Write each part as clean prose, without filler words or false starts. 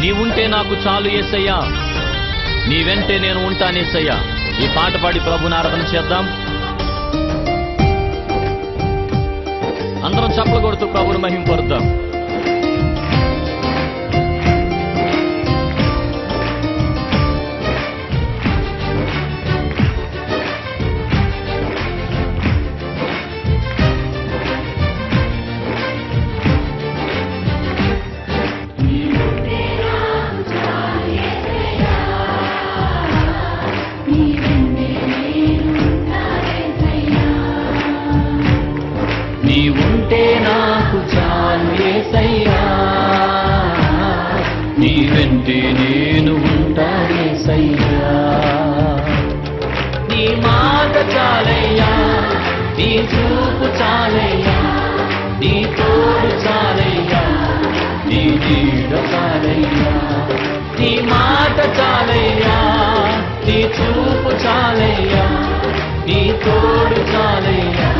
నీవుంటే నాకు చాలు యేసయ్యా, నీ వెంటే నేను ఉంటాను యేసయ్యా. ఈ పాట పాడి ప్రభుని ఆరాధన చేద్దాం. అందరం చప్పలు కొడుతూ ప్రభుని మహిమపరుద్దాం. నీవుంటే నాకు చాలు యేసయ్యా, నీ వెంటే నేను ఉంటా యేసయ్యా. నీ మాట చాలయ్యా, నీ చూపు చాలయ్యా, నీ తోడు చాలయ్యా, నీ నీడ చాలయ్యా. నీ మాట చాలయ్యా, నీ చూపు చాలయ్యా, నీ తోడు చాలయ్యా,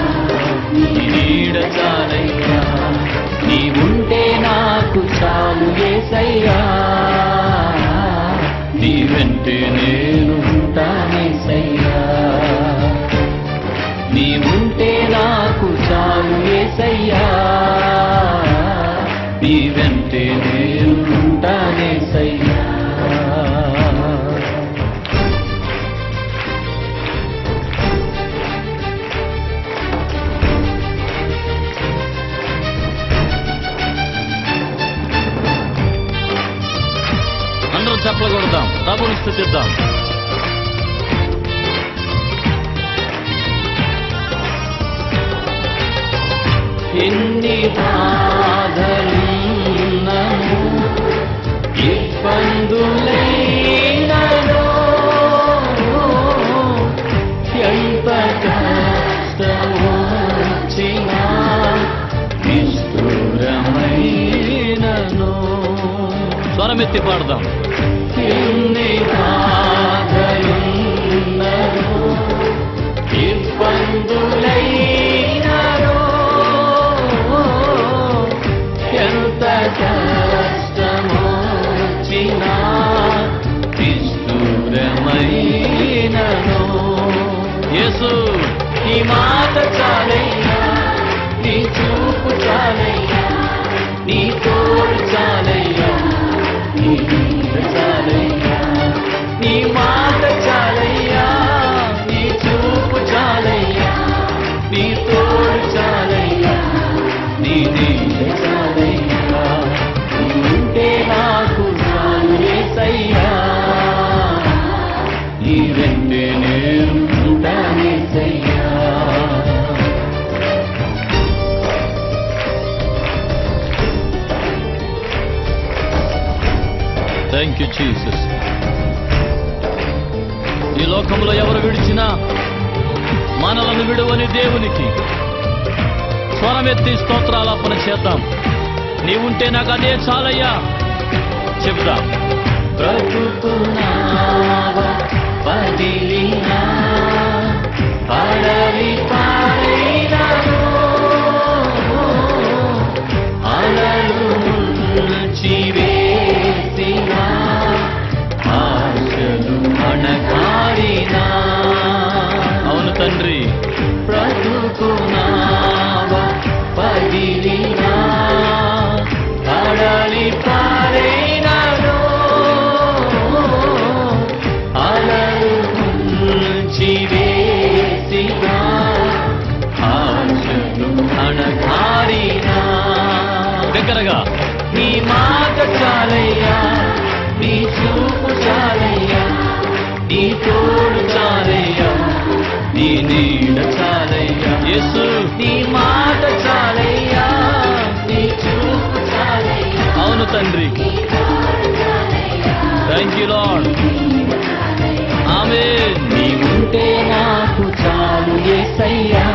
నీ నీడ చాలయ్యా. నీవుంటే నాకు చాలు యేసయ్యా, నీ వెంటే నేను ఉంటానేసయ్యా. నీవుంటే నాకు చాలు యేసయ్యా, నీ వెంటే నేను ఉంటానేసయ్యా. చప్పలు కొడదాం, ప్రభుని స్తుతిద్దాం. ఎన్ని బాధలున్నను, ఇబ్బందులైనను, ఎంత కష్టమొచ్చినా నిష్ఠురమైనను. స్వరమెత్తి పాడదాం. ఎన్ని బాధలున్నను, ఇబ్బందులైనను, ఎంత కష్టమొచ్చినా నిష్ఠురమైనను. యేసు నీ మాట చాలయ్యా, నీ చూపు చాలయ్యా, నీ తోడు చాలయ్యా, నీ నీడ చాలయ్యా. నీ మాట చాలయ్యా, నీ చూపు చాలయ్యా, నీ తోడు చాలయ్యా, నీ నీడ చాలయ్యా. నీవుంటే నాకు చాలు యేసయ్యా, నీ వెంటే నేను ఉంటానేసయ్యా. Thank you Jesus. ఈ లోకంలో ఎవరు విడిచినా మనలను విడువని దేవునికి స్వరమెత్తి స్తోత్రాలాపన చేద్దాం. నీవుంటే నాకు అదే చాలయ్యా చెబుదాం. బ్రతుకున్నావా పదిలినా, పడవి పారైనను, అలలు ముంచివేసినా, ఆశలు అణగారినా. అవును తండ్రి. బ్రతుకున్నావా పదిలినా, కడలి పారైనను, అలలు ముంచివేసినా, ఆశలు అణగారినా. దగ్గరగా నీ మాట చాలయ్యా, నీ చూపు చాలయ్యా, నీ తోడు చాలయ్యా, నీ నీడ చాలయ్యా. యేసు నీ మాట చాలయ్యా, నీ చూపు చాలయ్యా. అవును తండ్రి. Thank you lord. ఆమేన్. నీవుంటే నాకు చాలు యేసయ్యా,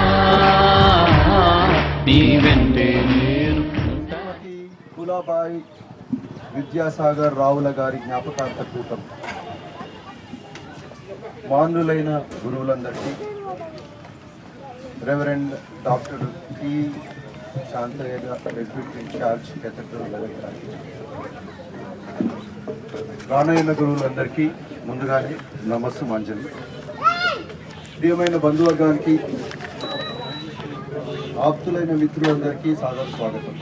నీ వెంటే నేను. కులాబాయి విద్యాసాగర్ రావుల గారి జ్ఞాపకార్థ కూటం. మాన్యులైన గురువులందరికీ, రెవరెండ్ డాక్టర్ టి శాంతయ్య గారు, ప్రెసిడెంట్ ఇన్ఛార్జ్, కేథడ్రల్ గారికి, రానయ్య గురువులందరికీ ముందుగానే నమస్సు మంజలి. ప్రియమైన బంధువర్గానికి, ఆప్తులైన మిత్రులందరికీ సాదర స్వాగతం.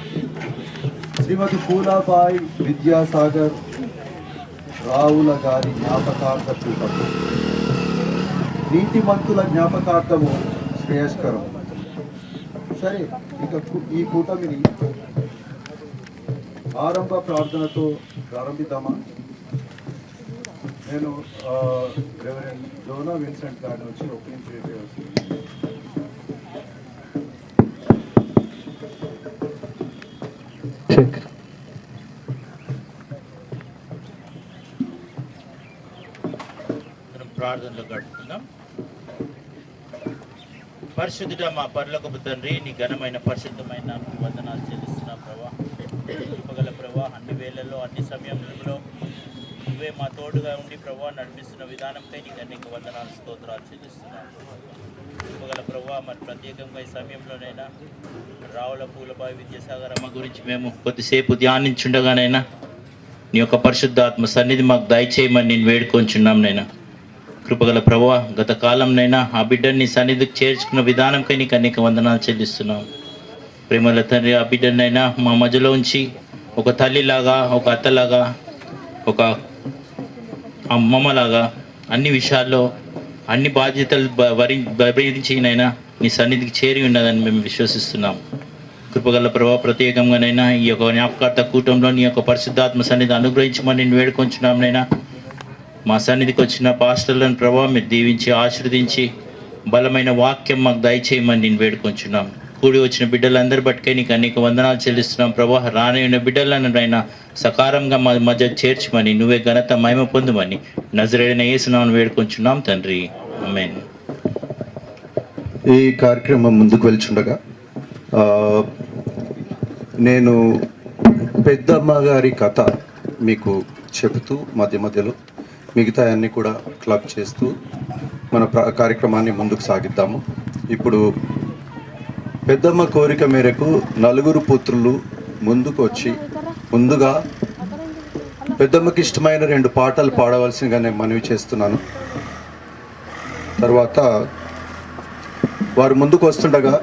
శ్రీమతి పూలాబాయి విద్యాసాగర్ రావుల గారి జ్ఞాపకార్థ కూటము. నీతిమంతుల జ్ఞాపకార్థము శ్రేయస్కరం. సరే, ఇక ఈ కూటమిని ఆరంభ ప్రార్థనతో ప్రారంభిద్దామా? నేను రెవరెండ్ జోనా విన్సెంట్ గారి నుంచి ఓపెనింగ్ ప్రేయర్ చేయవలసింది. ప్రార్థనలో గడుపుతున్నాం. పరిశుద్ధుడ మా పరలోకపు తండ్రి, నీ ఘనమైన పరిశుద్ధమైన వందనాలు చెల్లిస్తున్నాం ప్రభా. కృపగల ప్రభా, అన్ని వేళల్లో అన్ని సమయంలో నువ్వే మా తోడుగా ఉండి ప్రభా నడిపిస్తున్న విధానంపై నీకు అనేక వందనాలు స్తోత్రాలు చెల్లిస్తున్నాం. కృపగల ప్రభా, మరి ప్రత్యేకంగా ఈ సమయంలోనైనా రావుల పూలబాయి విద్యాసాగర్ అమ్మ గురించి మేము కొద్దిసేపు ధ్యానించుండగానైనా నీ యొక్క పరిశుద్ధాత్మ సన్నిధి మాకు దయచేయమని నేను వేడుకొంచున్నాం నైనా. కృపగల ప్రభువా, గత కాలంనైనా ఆ బిడ్డని సన్నిధికి చేర్చుకున్న విధానంకై నీకు అనేక వందనాలు చెల్లిస్తున్నాం. ప్రేమల తండ్రి, ఆ బిడ్డనైనా మా మధ్యలో ఉంచి ఒక తల్లిలాగా, ఒక అత్తలాగా, ఒక అమ్మమ్మలాగా అన్ని విషయాల్లో అన్ని బాధ్యతలు భరించినైనా నీ సన్నిధికి చేరి ఉన్నదని మేము విశ్వసిస్తున్నాం. కృపగల ప్రభావ, ప్రత్యేకంగానైనా ఈ యొక్క జ్ఞాపకార్థ కూటంలో నీ యొక్క పరిశుద్ధాత్మ సన్నిధి అనుగ్రహించమని నేను వేడుకొంచున్నాంనైనా. మా సన్నిధికి వచ్చిన పాస్టర్లను ప్రభావం మీరు దీవించి ఆశీర్వదించి బలమైన వాక్యం మాకు దయచేయమని నేను వేడుకొంచున్నాం. కూడి వచ్చిన బిడ్డలందరి బట్టికే నీకు అనేక వందనాలు చెల్లిస్తున్నాం ప్రభా. రానైన బిడ్డలను అయినా సకారంగా మా మధ్య చేర్చమని, నువ్వే ఘనత మహిమ పొందుమని నజరేయుడైన యేసునామమున వేడుకొంచున్నాం తండ్రి, ఆమేన్. ఈ కార్యక్రమం ముందుకు వెళ్తుండగా నేను పెద్దమ్మ గారి కథ మీకు చెబుతూ మధ్య మధ్యలో మిగతా అన్నీ కూడా క్లబ్ చేస్తూ మన కార్యక్రమాన్ని ముందుకు సాగిద్దాము. ఇప్పుడు పెద్దమ్మ కోరిక మేరకు 4 పుత్రులు ముందుకు వచ్చి ముందుగా పెద్దమ్మకి ఇష్టమైన 2 పాటలు పాడవలసిందిగా నేను మనవి చేస్తున్నాను. తర్వాత వారు ముందుకు వస్తుండగా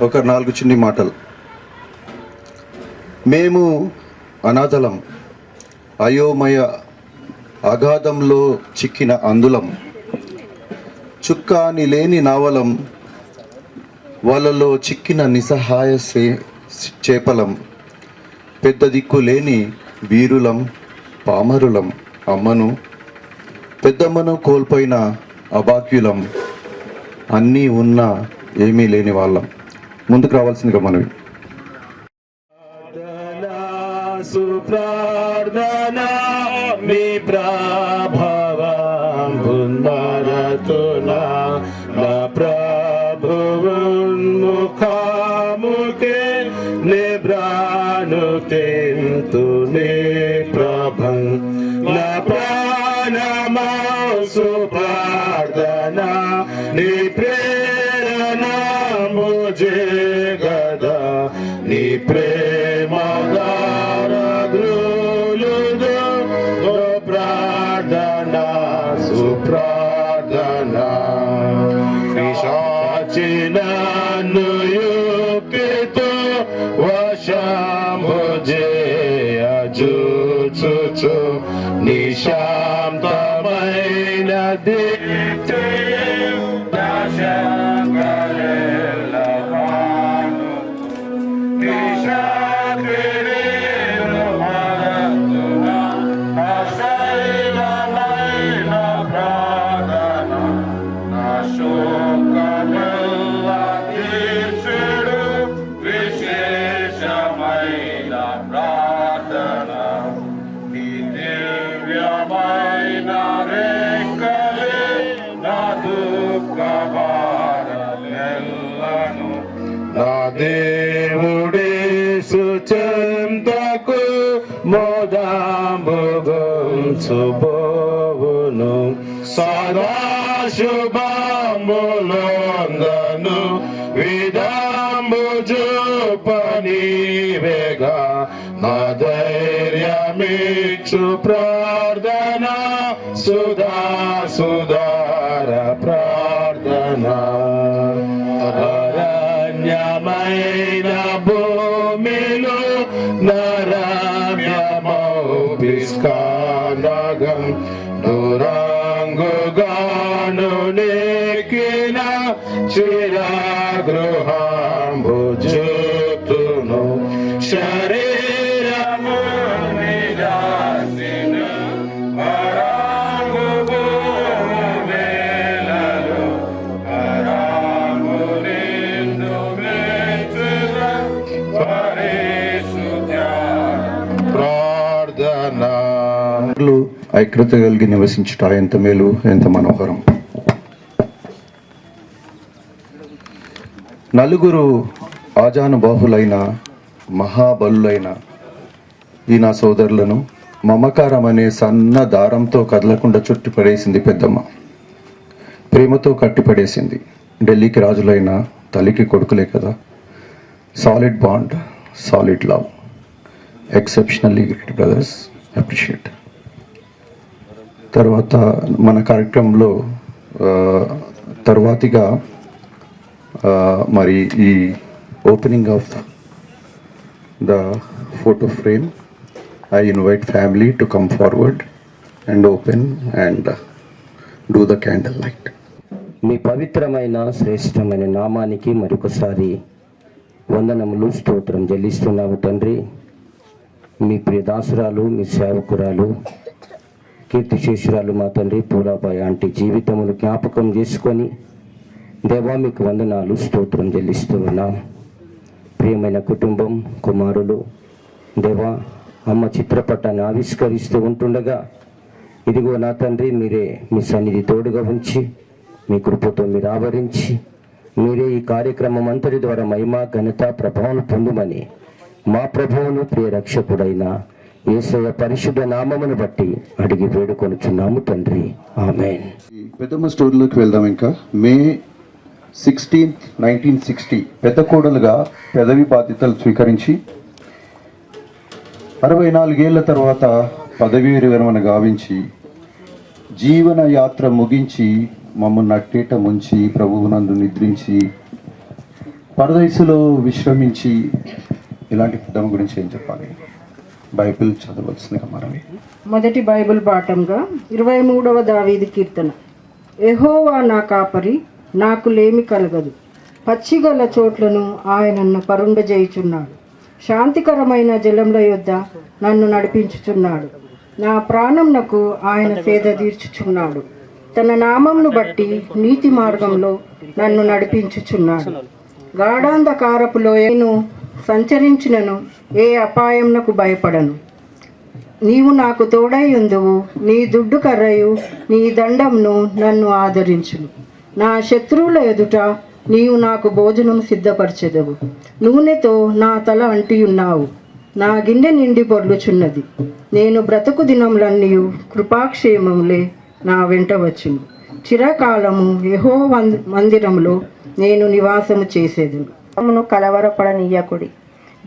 ఒక 4 చిన్ని మాటలు. మేము అనాథలం, అయోమయ అగాధంలో చిక్కిన అందులం, చుక్కాని లేని నావలం, వలలో చిక్కిన నిస్సహాయ చేపలం, పెద్ద దిక్కు లేని వీరులం, పామరులం, అమ్మను పెద్దమ్మను కోల్పోయిన అభాగ్యులం, అన్నీ ఉన్నా ఏమీ లేని వాళ్ళం. ముందుకు రావాల్సిందిగా మనవి. సుప్రార్థనా మీ ప్రభావం పునరతునా నా ప్రభువున్ముఖముకే నిబ్రానుతింతు నీ ప్రభం నా ప్రాణమా సుప్రార్థనా నీ ప్రేరణ ముజే గదా నీ ప్రేమ ప్రార్థనా పిశాచినన్ను యుక్తితో వశముజేయజూచుచు నిశాంతమైన దిక్చయం నాశకలెల్లవాను నా దేవుడే సుచంతకు మోదాంబుగొంచుబోవును సదాశుభములందను విదాంబు చూపనీవేగా నా ధైర్య జయమిచ్చు ప్రార్థన సుధా సుధార ప్రార్థన అరణ్యమైన భూమిలో నరమ్యమౌ విస్కానగం దురాంగుగాను నేకిన చిరగృహంబు జ్యోతును శరీరము నిదాసిన పరాంగు భూమిలలో పరాంగు నిండు మెచ్చున పరిశుద్ధ ప్రార్థన. ఐక్యత కలిగి నివసించుట ఎంత మేలు, ఎంత మనోహరం. నలుగురు ఆజానుబాహులైన మహాబలులైన ఈ నా సోదరులను మమకారం అనే సన్న దారంతో కదలకుండా చుట్టిపడేసింది పెద్దమ్మ. ప్రేమతో కట్టిపడేసింది. ఢిల్లీకి రాజులైన తల్లికి కొడుకులే కదా. Solid bond, solid love. Exceptionally great brothers, appreciate. తర్వాత మన కార్యక్రమంలో తర్వాతిగా మరి ఈ opening of the photo frame, I invite family to come forward and open and do the candle light. మీ పవిత్రమైన శ్రేష్టమైన నామానికి మరొకసారి వందనములు, స్తోత్రం చెల్లిస్తున్నాము తండ్రి. మీ ప్రియదాసురాలు, మీ సేవకురాలు, కీర్తిశేషురాలు మా తండ్రి పూలాబాయి ఆంటీ జీవితమును జ్ఞాపకం చేసుకొని దేవా మీకు వందనాలు, స్తోత్రం చెల్లిస్తూ ఉన్నాం. ప్రియమైన కుటుంబం, కుమారులు దేవా అమ్మ చిత్రపటాన్ని ఆవిష్కరిస్తూ ఉంటుండగా ఇదిగో నా తండ్రి మీరే మీ సన్నిధి తోడుగా ఉంచి మీ కృపతో మీరు ఆవరించి మీరే ఈ కార్యక్రమం అంతటి ద్వారా మహిమ, ఘనత, ప్రభావం పొందుమని మా ప్రభువును ప్రియ రక్షకుడైన యేసయ్య పరిశుద్ధ నామమును బట్టి అడిగి వేడుకొనుచున్నాము తండ్రి, ఆమేన్. పెద్దమ్మ స్టోరీలోకి వెళ్దాం. ఇంకా మే 16, 1960 పెద్ద కోడలుగా పెదవి బాధ్యతలు స్వీకరించి 64 ఏళ్ల తర్వాత పదవీ విరమణ గావించి జీవన యాత్ర ముగించి మమ్మల్ని నట్టేట ముంచి ప్రభువునందు నిద్రించి పరదేశంలో విశ్రమించి ఇలాంటి పెద్దమ్మ గురించి ఏం చెప్పాలి? బైబిల్ చదవలసిందిగా మనవి. మొదటి బైబిల్ పాఠంగా 23వ దావీదు కీర్తన. యెహోవా నా కాపరి, నాకు లేమి కలగదు. పచ్చిగల చోట్లను ఆయన నన్ను పరుండజేయుచున్నాడు. శాంతికరమైన జలముల యొద్ద నన్ను నడిపించుచున్నాడు. నా ప్రాణంనకు ఆయన సేద తీర్చుచున్నాడు. తన నామంను బట్టి నీతి మార్గంలో నన్ను నడిపించుచున్నాడు. గాఢాంధకారపు లోయను సంచరించినను ఏ అపాయంనకు భయపడను. నీవు నాకు తోడై ఉందువు. నీ దుడ్డు కర్రయు నీ దండంను నన్ను ఆదరించును. నా శత్రువుల ఎదుట నీవు నాకు భోజనం సిద్ధపరచెదవు. నూనెతో నా తల అంటియున్నావు. నా గిన్నె నిండి పొర్లుచున్నది. నేను బ్రతుకు దినములన్నీ కృపాక్షేమములే నా వెంట వచ్చును. చిరకాలము యెహోవా మందిరములో నేను నివాసము చేసేదను. కలవరపడనీయకుడి.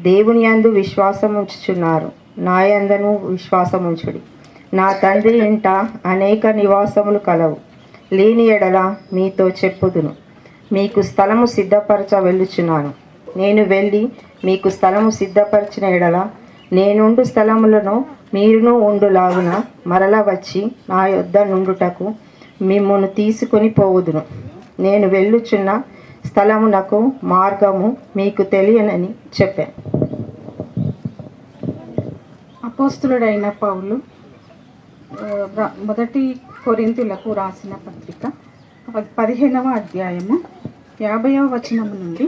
దేవుని యందు విశ్వాసం ఉంచుచున్నారు, నా యందును విశ్వాసముంచుడి. నా తండ్రి ఇంట అనేక నివాసములు కలవు. లేని ఎడల మీతో చెప్పుదును. మీకు స్థలము సిద్ధపరచ వెళ్ళుచున్నాను. నేను వెళ్ళి మీకు స్థలము సిద్ధపరిచిన ఎడల నేనుండు స్థలములను మీరును ఉండులాగున మరల వచ్చి నా యొద్ద నుండుటకు మిమ్మును తీసుకొని పోవుదును. నేను వెళ్ళుచున్న స్థలమునకు మార్గము మీకు తెలియనని చెప్పాను. అపోస్తులుడైన పౌలు మొదటి కొరింథీయులకు రాసిన పత్రిక 15వ అధ్యాయము 50వ వచనం నుండి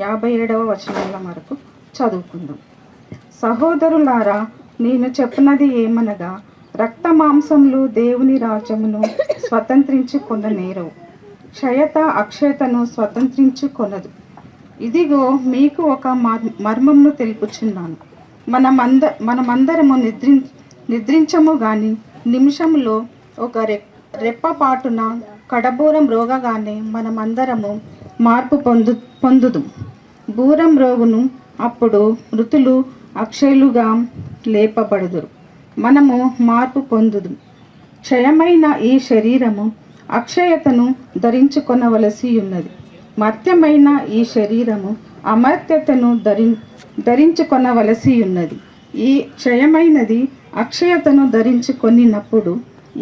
57వ వచనాల వరకు చదువుకుందాం. సహోదరులారా, నేను చెప్పినది ఏమనగా, రక్త మాంసములు దేవుని రాజ్యమును స్వతంత్రించుకొననేరవు, క్షయత అక్షయతను స్వతంత్రించుకొనదు. ఇదిగో మీకు ఒక మర్మమును తెలుపుచున్నాను. మనమందరము నిద్రించము గాని నిమిషములో ఒక రెప్పపాటున కడబూరం రోగగానే మనమందరము మార్పు పొందుదు. బూరం రోగును, అప్పుడు మృతులు అక్షయులుగా లేపబడుదురు. మనము మార్పు పొందుదు. క్షయమైన ఈ శరీరము అక్షయతను ధరించుకొనవలసి ఉన్నది. మర్త్యమైన ఈ శరీరము అమర్త్యతను ధరించుకొనవలసి ఉన్నది. ఈ క్షయమైనది అక్షయతను ధరించుకొనినప్పుడు,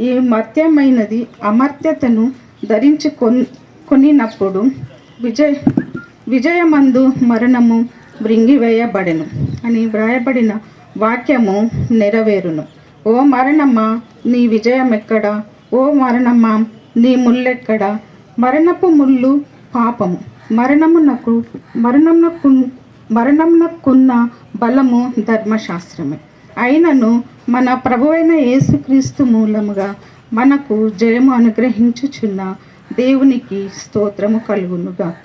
ఈ మర్త్యమైనది అమర్త్యతను ధరించుకొనినప్పుడు విజయమందు మరణము మృంగివేయబడెను అని వ్రాయబడిన వాక్యము నెరవేరును. ఓ మరణమా నీ విజయం ఎక్కడా? ఓ మరణమా నీ ముల్లెక్కడా? మరణపు ముళ్ళు పాపము, మరణమునకున్న బలము ధర్మశాస్త్రమే. అయినను మన ప్రభువైన యేసుక్రీస్తు మూలముగా మనకు జయము అనుగ్రహించుచున్న దేవునికి స్తోత్రము కలుగును గాక.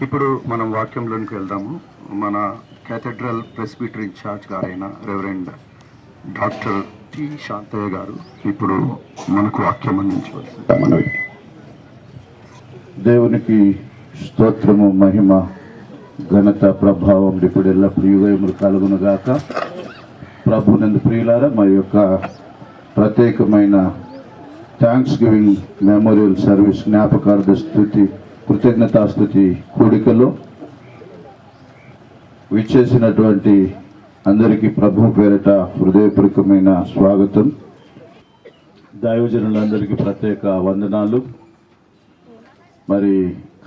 ఇప్పుడు మనం వాక్యంలోనికి వెళ్దాము. మన కేథడ్రల్ ప్రెస్బిటర్ ఇన్ఛార్జ్ గారైన రెవరెండ్ డాక్టర్ టి శాంతయ్య గారు ఇప్పుడు మనకు వాక్యం అందించవలసింది మనవి. దేవునికి స్తోత్రము, మహిమ, ఘనత, ప్రభావం ఇప్పుడు ఎల్లప్పుడు యుగములు కలుగును గాక. ప్రభునందు ప్రియులారా, మరి యొక్క ప్రత్యేకమైన థ్యాంక్స్ గివింగ్ మెమోరియల్ సర్వీస్ జ్ఞాపకార్థ స్తుతి కృతజ్ఞతాస్తుతి కూడికలో విచ్చేసినటువంటి అందరికీ ప్రభు పేరిట హృదయపూర్వకమైన స్వాగతం. దైవజనులందరికీ ప్రత్యేక వందనాలు. మరి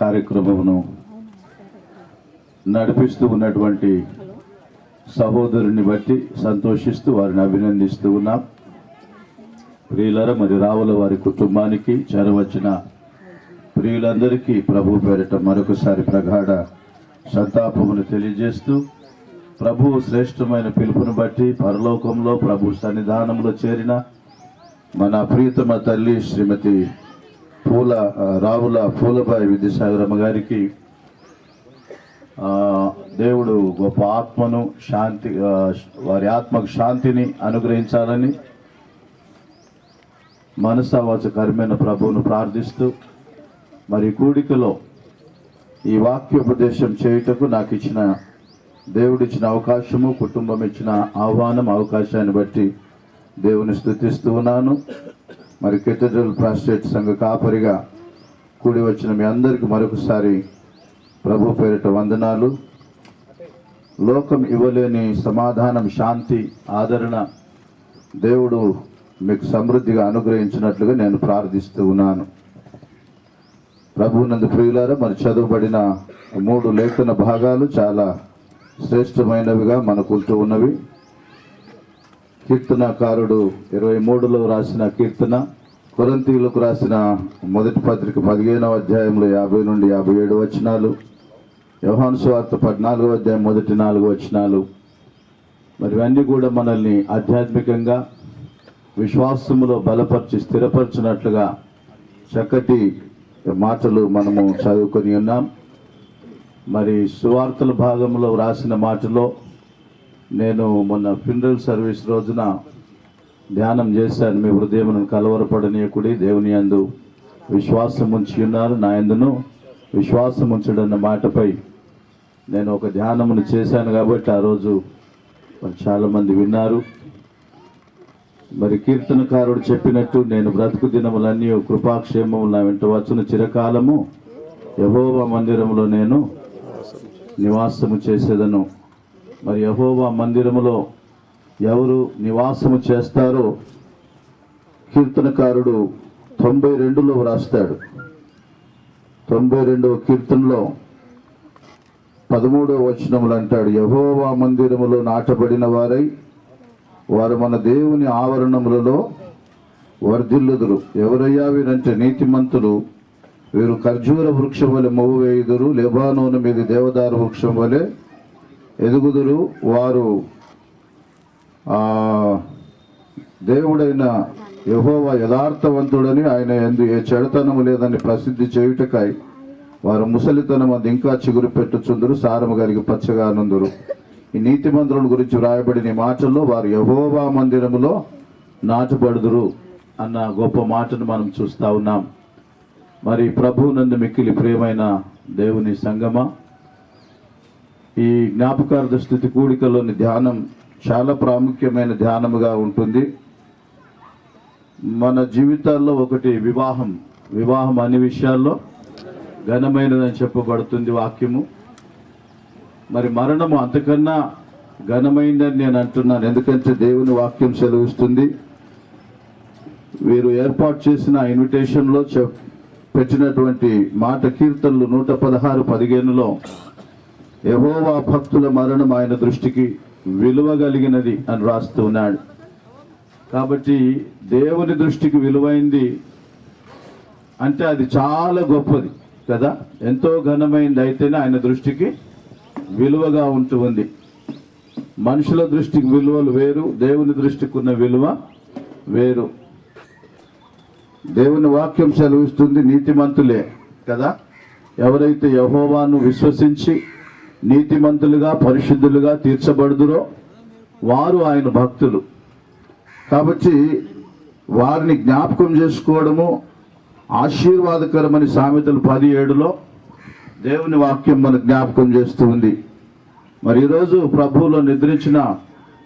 కార్యక్రమమును నడిపిస్తూ ఉన్నటువంటి సహోదరుని బట్టి సంతోషిస్తూ వారిని అభినందిస్తూ ఉన్నాం. ప్రియులారా, మరి రావుల వారి కుటుంబానికి చేరవచ్చిన ప్రియులందరికీ ప్రభు పేరిట మరొకసారి ప్రగాఢ సంతాపమును తెలియజేస్తూ, ప్రభు శ్రేష్టమైన పిలుపును బట్టి పరలోకంలో ప్రభు సన్నిధానంలో చేరిన మన ప్రియతమ తల్లి శ్రీమతి రావుల పూలబాయి విద్యాసాగరమ్మ గారికి దేవుడు గొప్ప ఆత్మను శాంతి, వారి ఆత్మకు శాంతిని అనుగ్రహించాలని మనసావాచకరమైన ప్రభువును ప్రార్థిస్తూ, మరి కూడికలో ఈ వాక్యోపదేశం చేయుటకు నాకు ఇచ్చిన దేవుడిచ్చిన అవకాశము, కుటుంబం ఇచ్చిన ఆహ్వానం, అవకాశాన్ని బట్టి దేవుని స్తుతిస్తూ ఉన్నాను. మరి కేథడ్రల్ ప్రాస్టేట్ సంఘ కాపరిగా కూడి వచ్చిన మీ అందరికీ మరొకసారి ప్రభు పేరిట వందనాలు. లోకం ఇవ్వలేని సమాధానం, శాంతి, ఆదరణ దేవుడు మీకు సమృద్ధిగా అనుగ్రహించినట్లుగా నేను ప్రార్థిస్తూ ఉన్నాను. ప్రభువునందు ప్రియులారా, మరి చదువుబడిన 3 లేఖన భాగాలు చాలా శ్రేష్టమైనవిగా మనకుంటూ ఉన్నవి. కీర్తనకారుడు 23లో రాసిన కీర్తన, కొరింథీయులకు రాసిన మొదటి పత్రిక 15వ అధ్యాయంలో 50 నుండి 57 వచనాలు, యోహాను సువార్త 14వ అధ్యాయం మొదటి 4 వచనాలు, మరి ఇవన్నీ కూడా మనల్ని ఆధ్యాత్మికంగా విశ్వాసములో బలపరిచి స్థిరపరచినట్లుగా చక్కటి మాటలు మనము చదువుకొని ఉన్నాం. మరి సువార్తల భాగంలో రాసిన మాటలో నేను మొన్న ఫ్యూనరల్ సర్వీస్ రోజున ధ్యానం చేశాను. మీ హృదయమును కలవరపడనీయకుడి, దేవుని యందు విశ్వాసం ఉంచి ఉన్నారు, నా యందును విశ్వాసం ఉంచడన్న మాటపై నేను ఒక ధ్యానమును చేశాను. కాబట్టి ఆ రోజు మరి చాలామంది విన్నారు. మరి కీర్తనకారుడు చెప్పినట్టు నేను బ్రతుకు దినములన్నీ కృపాక్షేమములు నా వెంట వచ్చును, చిరకాలము యెహోవా మందిరములో నేను నివాసము చేసేదను. మరి యెహోవా మందిరములో ఎవరు నివాసము చేస్తారో కీర్తనకారుడు 92లో వ్రాస్తాడు. 92వ కీర్తనలో 13వ వచనములు అంటాడు, యెహోవా మందిరములో నాటబడిన వారై వారు మన దేవుని ఆవరణములలో వర్ధిల్లుదురు. ఎవరయ్యా వీరంటే నీతిమంతులు, వీరు ఖర్జూర వృక్షం వలె మొవ్వు వేయుదురు, లెబానోను మీద దేవదారు వృక్షం వలె ఎదుగుదురు. వారు దేవుడైన యెహోవా యథార్థవంతుడని, ఆయన యందు ఏ చెడుతనము లేదని ప్రసిద్ధి చేయుటకై వారు ముసలితనం అది ఇంకా చిగురు పెట్టుచుందురు, సారము కలిగి పచ్చగా నుందురు. ఈ నీతిమంతుల గురించి వ్రాయబడిన ఈ మాటల్లో వారు యెహోవా మందిరములో నాటబడుదురు అన్న గొప్ప మాటను మనం చూస్తా ఉన్నాం. మరి ప్రభువునందు మిక్కిలి ప్రియమైన దేవుని సంగమా, ఈ జ్ఞాపకార్థ స్థుతి కూడికలోని ధ్యానం చాలా ప్రాముఖ్యమైన ధ్యానముగా ఉంటుంది. మన జీవితాల్లో ఒకటి వివాహం అన్ని విషయాల్లో ఘనమైనదని చెప్పబడుతుంది వాక్యము. మరి మరణము అంతకన్నా ఘనమైందని నేను అంటున్నాను, ఎందుకంటే దేవుని వాక్యం సెలవిస్తుంది. వీరు ఏర్పాటు చేసిన ఇన్విటేషన్లో పెట్టినటువంటి మాట కీర్తనలు 116:15లో యెహోవా భక్తుల మరణం ఆయన దృష్టికి విలువ కలిగినది అని రాస్తూ ఉన్నాడు. కాబట్టి దేవుని దృష్టికి విలువైంది అంటే అది చాలా గొప్పది కదా, ఎంతో ఘనమైంది అయితేనే ఆయన దృష్టికి విలువగా ఉంటుంది. మనుషుల దృష్టికి విలువలు వేరు, దేవుని దృష్టికి ఉన్న విలువ వేరు. దేవుని వాక్యం సెలవిస్తుంది, నీతిమంతులే కదా, ఎవరైతే యెహోవాను విశ్వసించి నీతిమంతులుగా పరిశుద్ధులుగా తీర్చబడుదురో వారు ఆయన భక్తులు. కాబట్టి వారిని జ్ఞాపకం చేసుకోవడము ఆశీర్వాదకరమని సామెతలు 17లో దేవుని వాక్యం మన జ్ఞాపకం చేస్తూ ఉంది. మరి ఈరోజు ప్రభువులో నిద్రించిన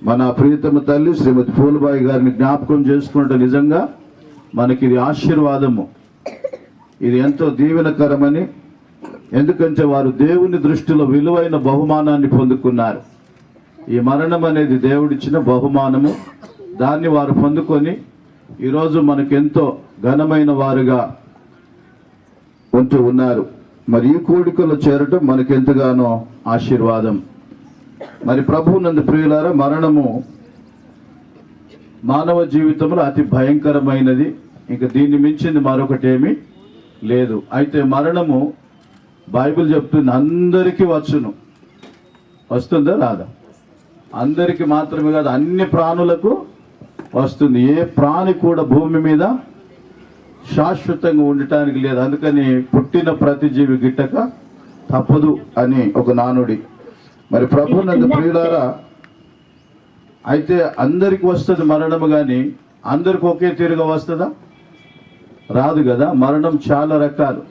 మన ప్రియతమ తల్లి శ్రీమతి పూలబాయి గారిని జ్ఞాపకం చేసుకుంటే నిజంగా మనకి ఇది ఆశీర్వాదము, ఇది ఎంతో దీవెనకరమని. ఎందుకంటే వారు దేవుని దృష్టిలో విలువైన బహుమానాన్ని పొందుకున్నారు. ఈ మరణం అనేది దేవుడిచ్చిన బహుమానము, దాన్ని వారు పొందుకొని ఈరోజు మనకెంతో ఘనమైన వారుగా ఉంటూ ఉన్నారు. మరి ఈ కోడికలో చేరటం మనకెంతగానో ఆశీర్వాదం. మరి ప్రభువునందు ప్రియులారా, మరణము మానవ జీవితంలో అతి భయంకరమైనది, ఇంకా దీన్ని మించింది మరొకటేమీ లేదు. అయితే మరణము బైబిల్ చెప్తుంది అందరికీ వచ్చును. వస్తుందా రాదా? అందరికీ మాత్రమే కాదు, అన్ని ప్రాణులకు వస్తుంది. ఏ ప్రాణి కూడా భూమి మీద శాశ్వతంగా ఉండటానికి లేదు. అందుకని పుట్టిన ప్రతి జీవి గిట్టక తప్పదు అని ఒక నానుడి. మరి ప్రభువునందు ప్రియులారా, అయితే అందరికి వస్తుంది మరణము, కానీ అందరికి ఒకే తీరుగా వస్తుందా? రాదు కదా. మరణం చాలా రకాలు.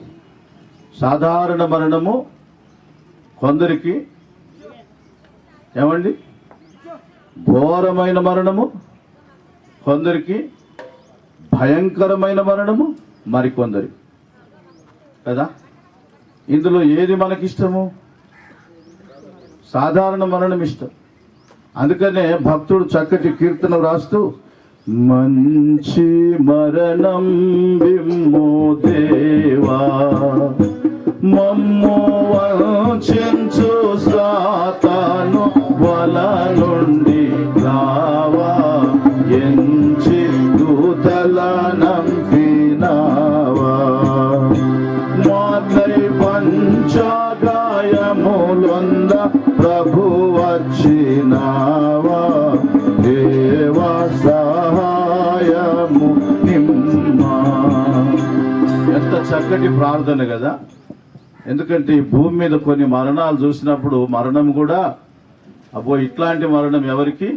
సాధారణ మరణము కొందరికి, ఏమండి, ఘోరమైన మరణము కొందరికి, భయంకరమైన మరణము మరికొందరికి కదా. ఇందులో ఏది మనకిష్టము? సాధారణ మరణం ఇష్టం. అందుకనే భక్తుడు చక్కటి కీర్తన రాస్తూ, మంచి మరణం బిమ్ము దేవా, మమ్ము వంచించు సాతాను వల నుండి రావా, ఎంచి దూతల నంపినావా, మాదై పంచగాయములొంద ప్రభు వచ్చినావా, దేవా సహాయము నిమ్మా. ఎంత చక్కటి ప్రార్థన కదా. ఎందుకంటే ఈ భూమి మీద కొన్ని మరణాలు చూసినప్పుడు మరణం కూడా అబ్బో ఇట్లాంటి మరణం ఎవరికి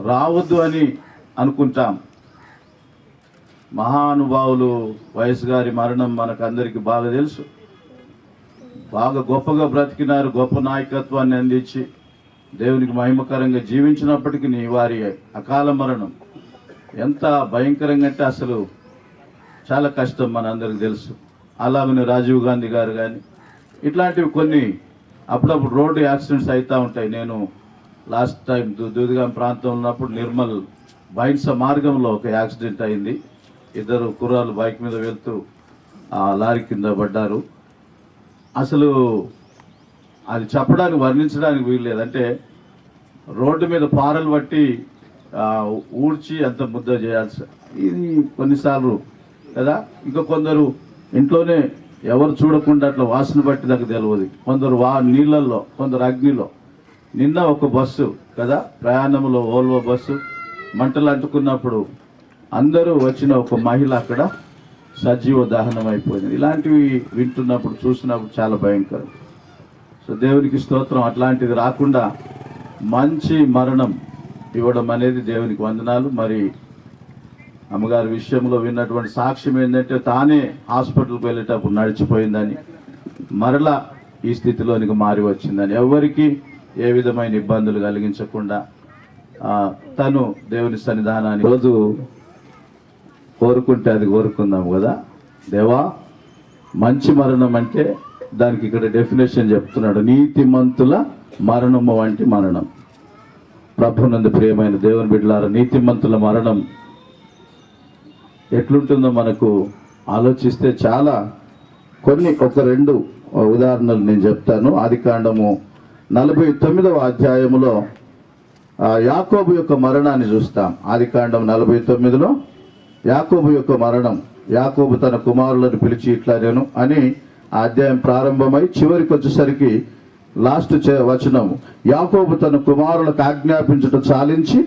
రావద్దు అని అనుకుంటాం. మహానుభావులు వయసు గారి మరణం మనకు అందరికీ బాగా తెలుసు. బాగా గొప్పగా బ్రతికినారు, గొప్ప నాయకత్వాన్ని అందించి దేవునికి మహిమకరంగా జీవించినప్పటికీ వారి అకాల మరణం ఎంత భయంకరంగా అంటే అసలు చాలా కష్టం, మనందరికి తెలుసు. అలాగనే రాజీవ్ గాంధీ గారు కానీ ఇట్లాంటివి కొన్ని అప్పుడప్పుడు రోడ్డు యాక్సిడెంట్స్ అవుతూ ఉంటాయి. నేను లాస్ట్ టైం దూదిగాం ప్రాంతంలో ఉన్నప్పుడు నిర్మల్ బైన్స మార్గంలో ఒక యాక్సిడెంట్ అయింది. ఇద్దరు కుర్రాళ్ళు బైక్ మీద వెళ్తూ ఆ లారీ కింద పడ్డారు. అసలు అది చెప్పడానికి వర్ణించడానికి వీల్లేదు. అంటే రోడ్డు మీద పారలు పట్టి ఊడ్చి అంత ముద్ద చేయాల్సి ఇది కొన్నిసార్లు కదా. ఇంకా కొందరు ఇంట్లోనే ఎవరు చూడకుండా అట్లా వాసన బట్టి నాకు తెలియదు. కొందరు నీళ్ళల్లో, కొందరు అగ్నిలో. నిన్న ఒక బస్సు కదా ప్రయాణంలో ఓల్వో బస్సు మంటలు అంటుకున్నప్పుడు అందరూ వచ్చిన ఒక మహిళ అక్కడ సజీవ దహనం అయిపోయింది. ఇలాంటివి వింటున్నప్పుడు చూసినప్పుడు చాలా భయంకరం. సో దేవునికి స్తోత్రం, అట్లాంటిది రాకుండా మంచి మరణం ఇవ్వడం అనేది దేవునికి వందనాలు. మరి అమ్మగారి విషయంలో విన్నటువంటి సాక్ష్యం ఏంటంటే తానే హాస్పిటల్కి వెళ్ళేటప్పుడు నడిచిపోయిందని, మరలా ఈ స్థితిలోనికి మారి వచ్చిందని, ఎవరికి ఏ విధమైన ఇబ్బందులు కలిగించకుండా తను దేవుని సన్నిధానాన్ని రోజు కోరుకుంటే అది కోరుకుందాం కదా. దేవా మంచి మరణం అంటే దానికి ఇక్కడ డెఫినేషన్ చెప్తున్నాడు, నీతిమంతుల మరణము వంటి మరణం. ప్రభునందు ప్రియమైన దేవుని బిడ్డలారా, నీతిమంతుల మరణం ఎట్లుంటుందో మనకు ఆలోచిస్తే చాలా ఒక రెండు ఉదాహరణలు నేను చెప్తాను. ఆదికాండము 49వ అధ్యాయములో యాకోబు యొక్క మరణాన్ని చూస్తాం. ఆదికాండం 49లో యాకోబు యొక్క మరణం. యాకోబు తన కుమారులను పిలిచి ఇట్లా నేను అని ఆ అధ్యాయం ప్రారంభమై చివరికి వచ్చేసరికి లాస్ట్ వచనం, యాకోబు తన కుమారులకు ఆజ్ఞాపించటం చాలించి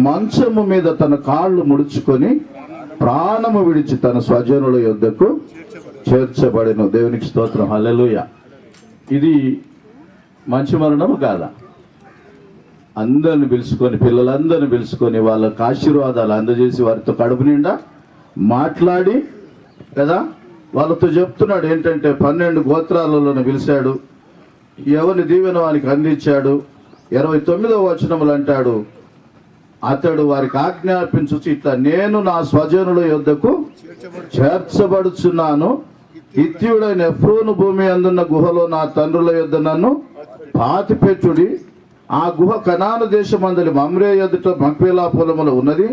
మంచము మీద తన కాళ్ళు ముడుచుకొని ప్రాణము విడిచి తన స్వజనుల యొద్దకు చేర్చబడెను. దేవునికి స్తోత్రం, హల్లెలూయా. ఇది మంచి మరణము కాదా? అందరిని పిలుచుకొని, పిల్లలందరిని పిలుచుకొని వాళ్ళకు ఆశీర్వాదాలు అందజేసి వారితో కడుపు నిండా మాట్లాడి కదా వాళ్ళతో చెప్తున్నాడు ఏంటంటే 12 గోత్రాలలో పిలిచాడు, ఎవరిని దీవెన వానికి అందించాడు. 29వ వచనములు అంటాడు, అతడు వారికి ఆజ్ఞాపించు ఇట్లా, నేను నా స్వజనుల యొద్దకు చేర్చబడుచున్నాను. హిత్తీయుడైన ఎఫ్రోను భూమి అందున్న గుహలో నా తండ్రుల యొద్ద నన్ను పాతిపెట్టుడి. ఆ గుహ కనాను దేశమందలి మమ్రే ఎదుట మక్పేలా పొలములో ఉన్నది.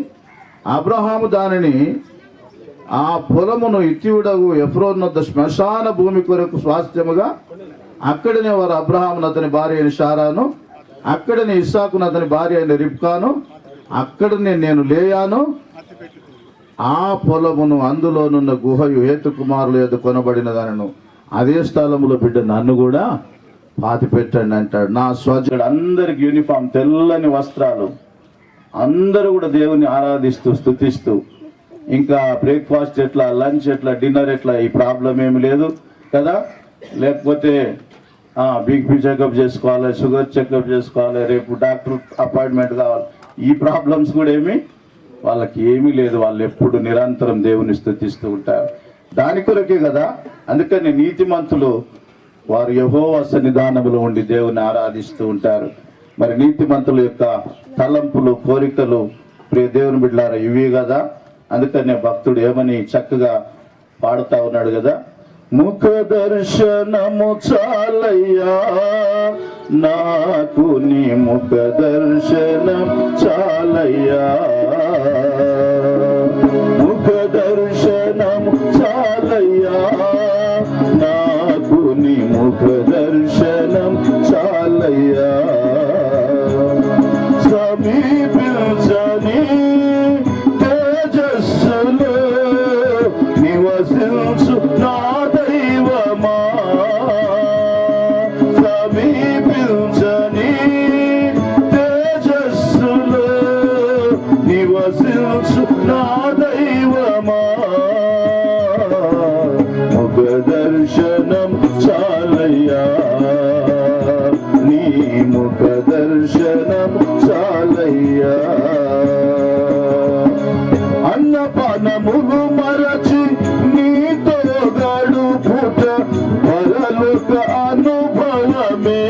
అబ్రహాము దానిని ఆ పొలమును హిత్తీయుడగు ఎఫ్రోను వద్ద శ్మశాన భూమి కొరకు స్వాస్థ్యముగా అక్కడనే వారు అబ్రహామును అతని భార్య అయిన శారాను, అక్కడనే ఇస్సాకును అతని భార్య అయిన రిబ్కాను, అక్కడనే నేను లేయాను. ఆ పొలమును అందులోనున్న గుహయు హేతు కుమారుల యొద్ద కొనబడిన దానను అదే స్థలములో బిడ్డ నన్ను కూడా పాతి పెట్టండి అంటాడు. నా స్వజనుడు అందరికి యూనిఫామ్, తెల్లని వస్త్రాలు, అందరూ కూడా దేవుని ఆరాధిస్తూ స్తుతిస్తూ, ఇంకా బ్రేక్ఫాస్ట్ ఎట్లా, లంచ్ ఎట్లా, డిన్నర్ ఎట్లా, ఈ ప్రాబ్లం ఏమి లేదు కదా. లేకపోతే బీపీ చెకప్ చేసుకోవాలి, షుగర్ చెకప్ చేసుకోవాలి, రేపు డాక్టర్ అపాయింట్మెంట్ కావాలి, ఈ ప్రాబ్లమ్స్ కూడా వాళ్ళకి ఏమీ లేదు. వాళ్ళు ఎప్పుడు నిరంతరం దేవుని స్తుతిస్తూ ఉంటారు. దాని కొరకే కదా. అందుకని నీతిమంతులు వారు యెహోవా సన్నిధానములో ఉండి దేవుని ఆరాధిస్తూ ఉంటారు. మరి నీతిమంతుల యొక్క తలంపులు, కోరికలు ప్రియ దేవుని బిడ్డలారా ఇవి కదా. అందుకనే భక్తుడు ఏమని చక్కగా పాడుతా ఉన్నాడు కదా, ముఖ దర్శనము చాలయ్యా నాకు, నీ ముఖ దర్శనం చాలయ్యా, ముఖ దర్శనం చాలయ్యా నాకు, నీ ముఖ దర్శనం చాలయ్యా. సమీపించని తేజస్సులో నివసించు నా దైవమా, సమీపించని తేజస్సులో నివసించు నా దైవమా, ముఖ దర్శనం చాలయ్యా నీ ముఖ దర్శనం చాలయ్యా అన్నపానములు మరచి నీతో గడుపుట పరలోక అనుభవమే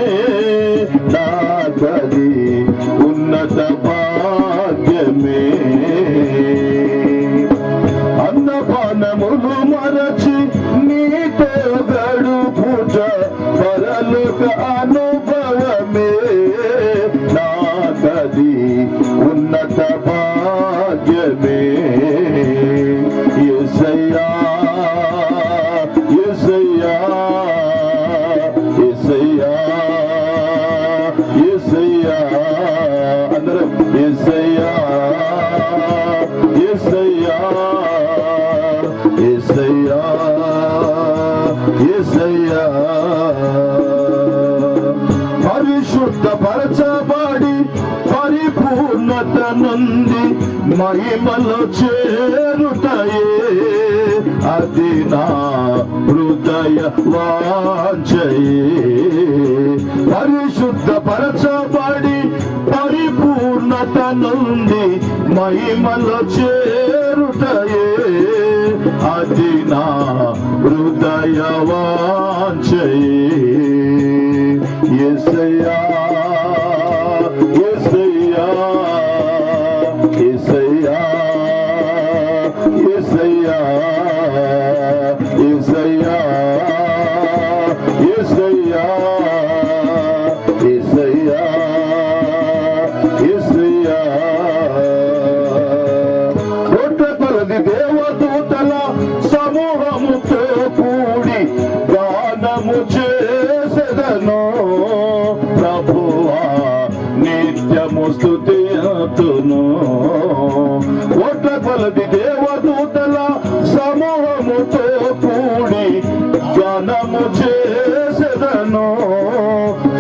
నాకది ఉన్నత భాగ్యమే అన్నపానములు మరచి నీతో గడుపుట పరలోక అనుభవమే నాకది ఉన్నత భాగ్యమే యేసయ్యా యేసయ్యా యేసయ్యా యేసయ్యా అందరం యేసయ్యా యేసయ్యా యేసయ్యా యేసయ్యా పరిశుద్ధ పరచబడి పరిపూర్ణత నుండి మహిమలో చేరుటయే అది నా హృదయ వాంఛయే పరిశుద్ధ పరచబడి పరిపూర్ణత నుండి మహిమలో చేరుటయే అది నా హృదయ వాంఛయే యేసయ్యా యేసయ్యా యేసయ్యా యేసయ్యా యేసయ్యా యేసయ్యా యేసయ్యా యేసయ్యా కోట్ల కొలది దేవదూతల సమూహముతో కూడి గానము చేసెదను ప్రభువా నిత్యము స్తుతింతును కోట్ల కొలది దేవదూతల సమూహముతో కూడి గానము చేసెదను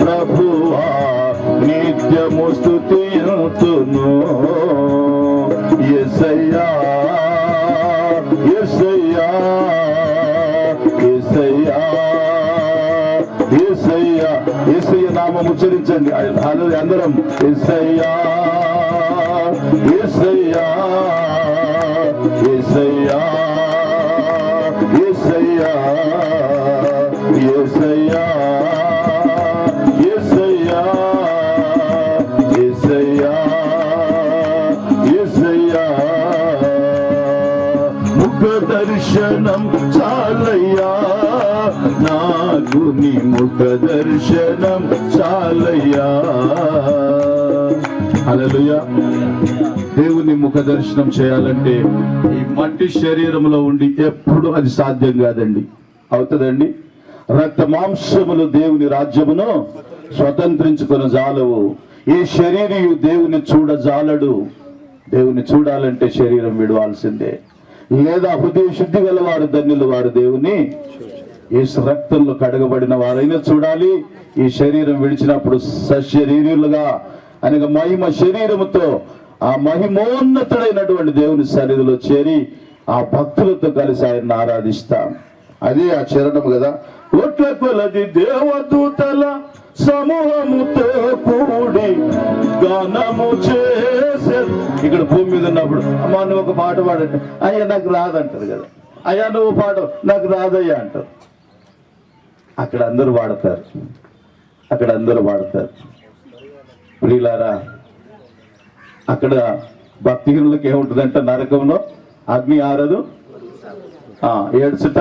ప్రభువా నిత్యము స్తుతింతును యేసయ్యా యేసయ్యా యేసయ్యా యేసయ్యా యేసయ్య నామం ఉచ్చరించండి అందరం యేసయ్యా యేసయ్యా యేసయ్యా యేసయ్యా యేసయ్యా యేసయ్యా యేసయ్యా యేసయ్యా ముఖ దర్శనం చాలయ్యా నాకు నీ ముఖ దర్శనం చాలయ్యా హల్లెలూయా దేవుని ముఖ దర్శనం చేయాలంటే ఈ మట్టి శరీరంలో ఉండి ఎప్పుడు అది సాధ్యం కాదండి. అవుతుందండి? రక్త మాంసములు దేవుని రాజ్యమును స్వతంత్రించుకుని జాలవు. ఈ శరీరము దేవుని చూడజాలడు. దేవుని చూడాలంటే శరీరం విడవాల్సిందే. లేదా హృదయ శుద్ధి గల వారు ధన్యులు, వారు దేవుని యేసు రక్తంలో కడగబడిన వారైనా చూడాలి. ఈ శరీరం విడిచినప్పుడు సశరీరులుగా అనగా మహిమ శరీరముతో ఆ మహిమోన్నతుడైనటువంటి దేవుని సన్నిధిలో చేరి ఆ భక్తులతో కలిసి ఆయన ఆరాధిస్తాం. అదే ఆ చరణం కదా. కోట్ల కొలది దేవదూతల సమూహముతో కూడి గానము చేసే. ఇక్కడ భూమి మీద ఉన్నప్పుడు అమ్మా నువ్వు ఒక పాట పాడండి, అయ్యా నాకు రాదంటారు కదా. అయ్యా నువ్వు పాట, నాకు రాదయ్యా అంటారు. అక్కడ అందరూ వాడతారు, అక్కడ అందరూ వాడతారు. ప్రియులారా, అక్కడ భక్తిహీనులకు ఏముంటుందంటే నరకంలో అగ్ని ఆరదు, ఏడ్చుట,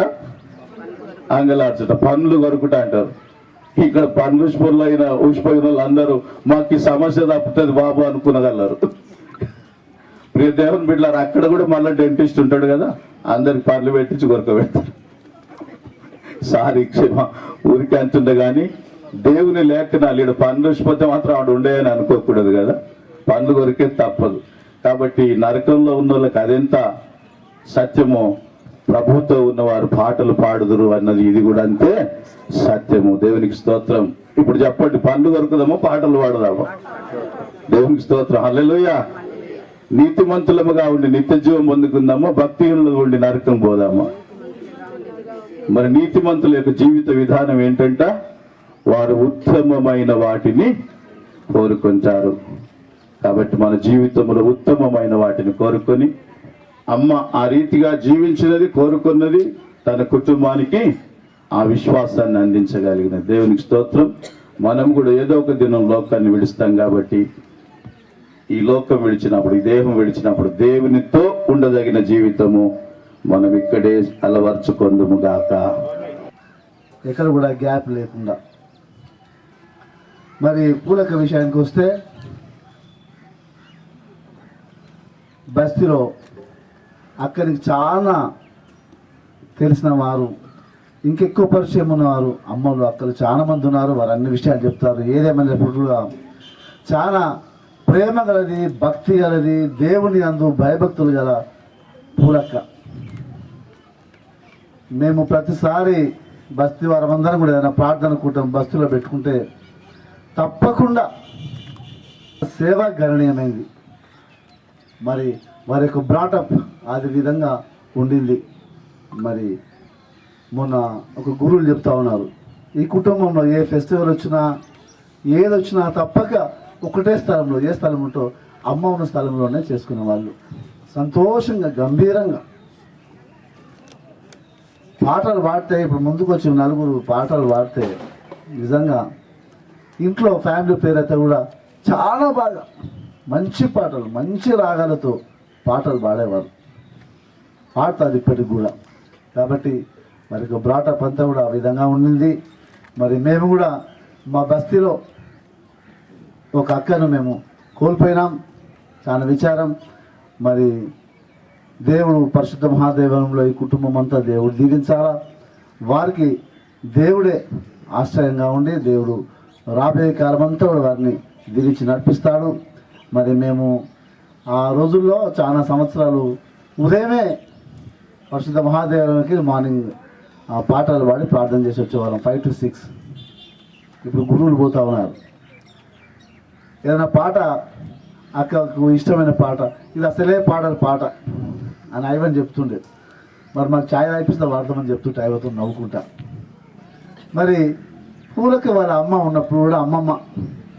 అంగలార్చుట, పండ్లు కొరుకుట అంటారు. ఇక్కడ పండ్లు ఊసిపోయిన వాళ్ళు అందరూ మాకు ఈ సమస్య తప్పుతుంది బాబు అనుకునగలరు. ప్రియ దేవుని బిడ్డలారు, అక్కడ కూడా మళ్ళీ డెంటిస్ట్ ఉంటాడు కదా, అందరికి పండ్లు పెట్టించి కొరకబెడతారు. సారీ క్షమ ఊరికే అంటుండే కానీ దేవుని లేఖనాలు ఈడ పండ్లు ఊసిపోతే మాత్రం ఆవిడ ఉండేయని అనుకోకూడదు కదా. పండ్లు కొరికే తప్పదు. కాబట్టి నరకంలో ఉన్న వాళ్ళకి అదెంత సత్యమో, ప్రభుతో ఉన్నవారు పాటలు పాడుదురు అన్నది ఇది కూడా అంతే సత్యము. దేవునికి స్తోత్రం. ఇప్పుడు చెప్పండి, పండ్లు కొరుకుదామో పాటలు పాడదామో? దేవునికి స్తోత్రం. హల్లెలూయా. నీతిమంతులముగా ఉండి నిత్య జీవం పొందుకుందామో, భక్తిహీనులుగా ఉండి నరకం పోదామో? మరి నీతిమంతుల యొక్క జీవిత విధానం ఏంటంట? వారు ఉత్తమమైన వాటిని కోరుకుంటారు. కాబట్టి మన జీవితంలో ఉత్తమమైన వాటిని కోరుకొని, అమ్మ ఆ రీతిగా జీవించినది, కోరుకున్నది, తన కుటుంబానికి ఆ విశ్వాసాన్ని అందించగలిగిన దేవునికి స్తోత్రం. మనం కూడా ఏదో ఒక దినం లోకాన్ని విడుస్తాం కాబట్టి ఈ లోకం విడిచినప్పుడు, ఈ దేహం విడిచినప్పుడు దేవునితో ఉండదగిన జీవితము మనం ఇక్కడే అలవర్చుకొందుము గాక. ఎక్కడ కూడా గ్యాప్ లేకుండా. మరి పూలక విషయానికి వస్తే, బస్తీలో అక్కడికి చాలా తెలిసిన వారు, ఇంకెక్కువ పరిచయం ఉన్నవారు, అమ్మలు అక్కలు చాలా మంది ఉన్నారు. వారు అన్ని విషయాలు చెప్తారు. ఏదేమైనప్పుడు కూడా చాలా ప్రేమ గలది, భక్తి గలది, దేవుని అందు భయభక్తులు గల పూలక్క. మేము ప్రతిసారి బస్తీ వారమందరం కూడా ఏదైనా ప్రార్థన కూటం బస్తీలో పెట్టుకుంటే తప్పకుండా సేవ గణనీయమైంది. మరి వారి యొక్క బ్రాటప్ అది విధంగా ఉండింది. మరి మొన్న ఒక గురువులు చెప్తా ఉన్నారు, ఈ కుటుంబంలో ఏ ఫెస్టివల్ వచ్చినా, ఏదొచ్చినా తప్పక ఒకటే స్థలంలో, ఏ స్థలం ఉంటో అమ్మ ఉన్న స్థలంలోనే చేసుకునే వాళ్ళు. సంతోషంగా, గంభీరంగా పాటలు పాడితే, ఇప్పుడు ముందుకు వచ్చిన నలుగురు పాటలు పాడితే నిజంగా ఇంట్లో ఫ్యామిలీ పేరైతే కూడా చాలా బాగా మంచి పాటలు, మంచి రాగాలతో పాటలు పాడేవారు. పాడతారు ఇప్పటికి కూడా. కాబట్టి మరి బ్రాటప్ అంతా కూడా ఆ విధంగా ఉండింది. మరి మేము కూడా మా బస్తీలో ఒక అక్కను మేము కోల్పోయినాం. చాలా విచారం. మరి దేవుడు పరిశుద్ధ మహాదేవంలో ఈ కుటుంబం అంతా దేవుడు దీవించాలా. వారికి దేవుడే ఆశ్రయంగా ఉండి దేవుడు రాబోయే కాలం అంతా కూడా వారిని దీవించి నడిపిస్తాడు. మరి మేము ఆ రోజుల్లో చాలా సంవత్సరాలు ఉదయమే పరిశుద్ధ మహాదేవానికి మార్నింగ్ పాటలు పాడి ప్రార్థన చేసి వచ్చేవాళ్ళం 5 to 6. ఇప్పుడు గురువులు పోతా ఉన్నారు. ఏదైనా పాట అక్కకు ఇష్టమైన పాట, ఇది అసలే పాడని పాట అని ఐవన్ చెప్తుండే. మరి మాకు ఛాయ్ రాయిపిస్తే వాడతామని చెప్తుంటే ఐవతో నవ్వుకుంటా. మరి పూలకి వాళ్ళ అమ్మ ఉన్నప్పుడు కూడా అమ్మమ్మ,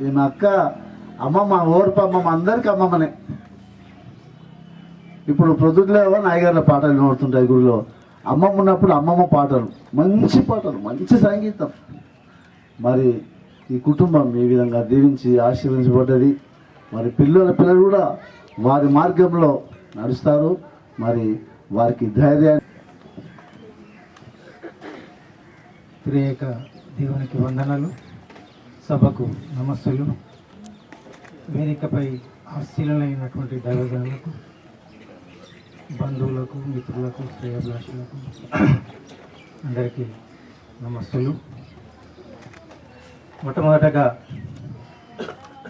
ఈమె అక్క అమ్మమ్మ, ఓర్పు అమ్మమ్మ, అందరికీ అమ్మమ్మనే. ఇప్పుడు ప్రొద్దుట్లో నాయగారుల పాటలు వినబడుతుంటాయి గుడిలో. అమ్మమ్మ ఉన్నప్పుడు అమ్మమ్మ పాటలు, మంచి పాటలు, మంచి సంగీతం. మరి ఈ కుటుంబం ఈ విధంగా దీవించి ఆశీర్వదించబడ్డది. మరి పిల్లలు కూడా వారి మార్గంలో నడుస్తారు. మరి వారికి ధైర్యాన్ని. త్రియేక దేవునికి వందనాలు, సభకు నమస్సులు, వేదికపై ఆశీలైనటువంటి దైవజనులకు, బంధువులకు, మిత్రులకు, శ్రేయభిలాషులకు అందరికీ నమస్సులు. మొట్టమొదటగా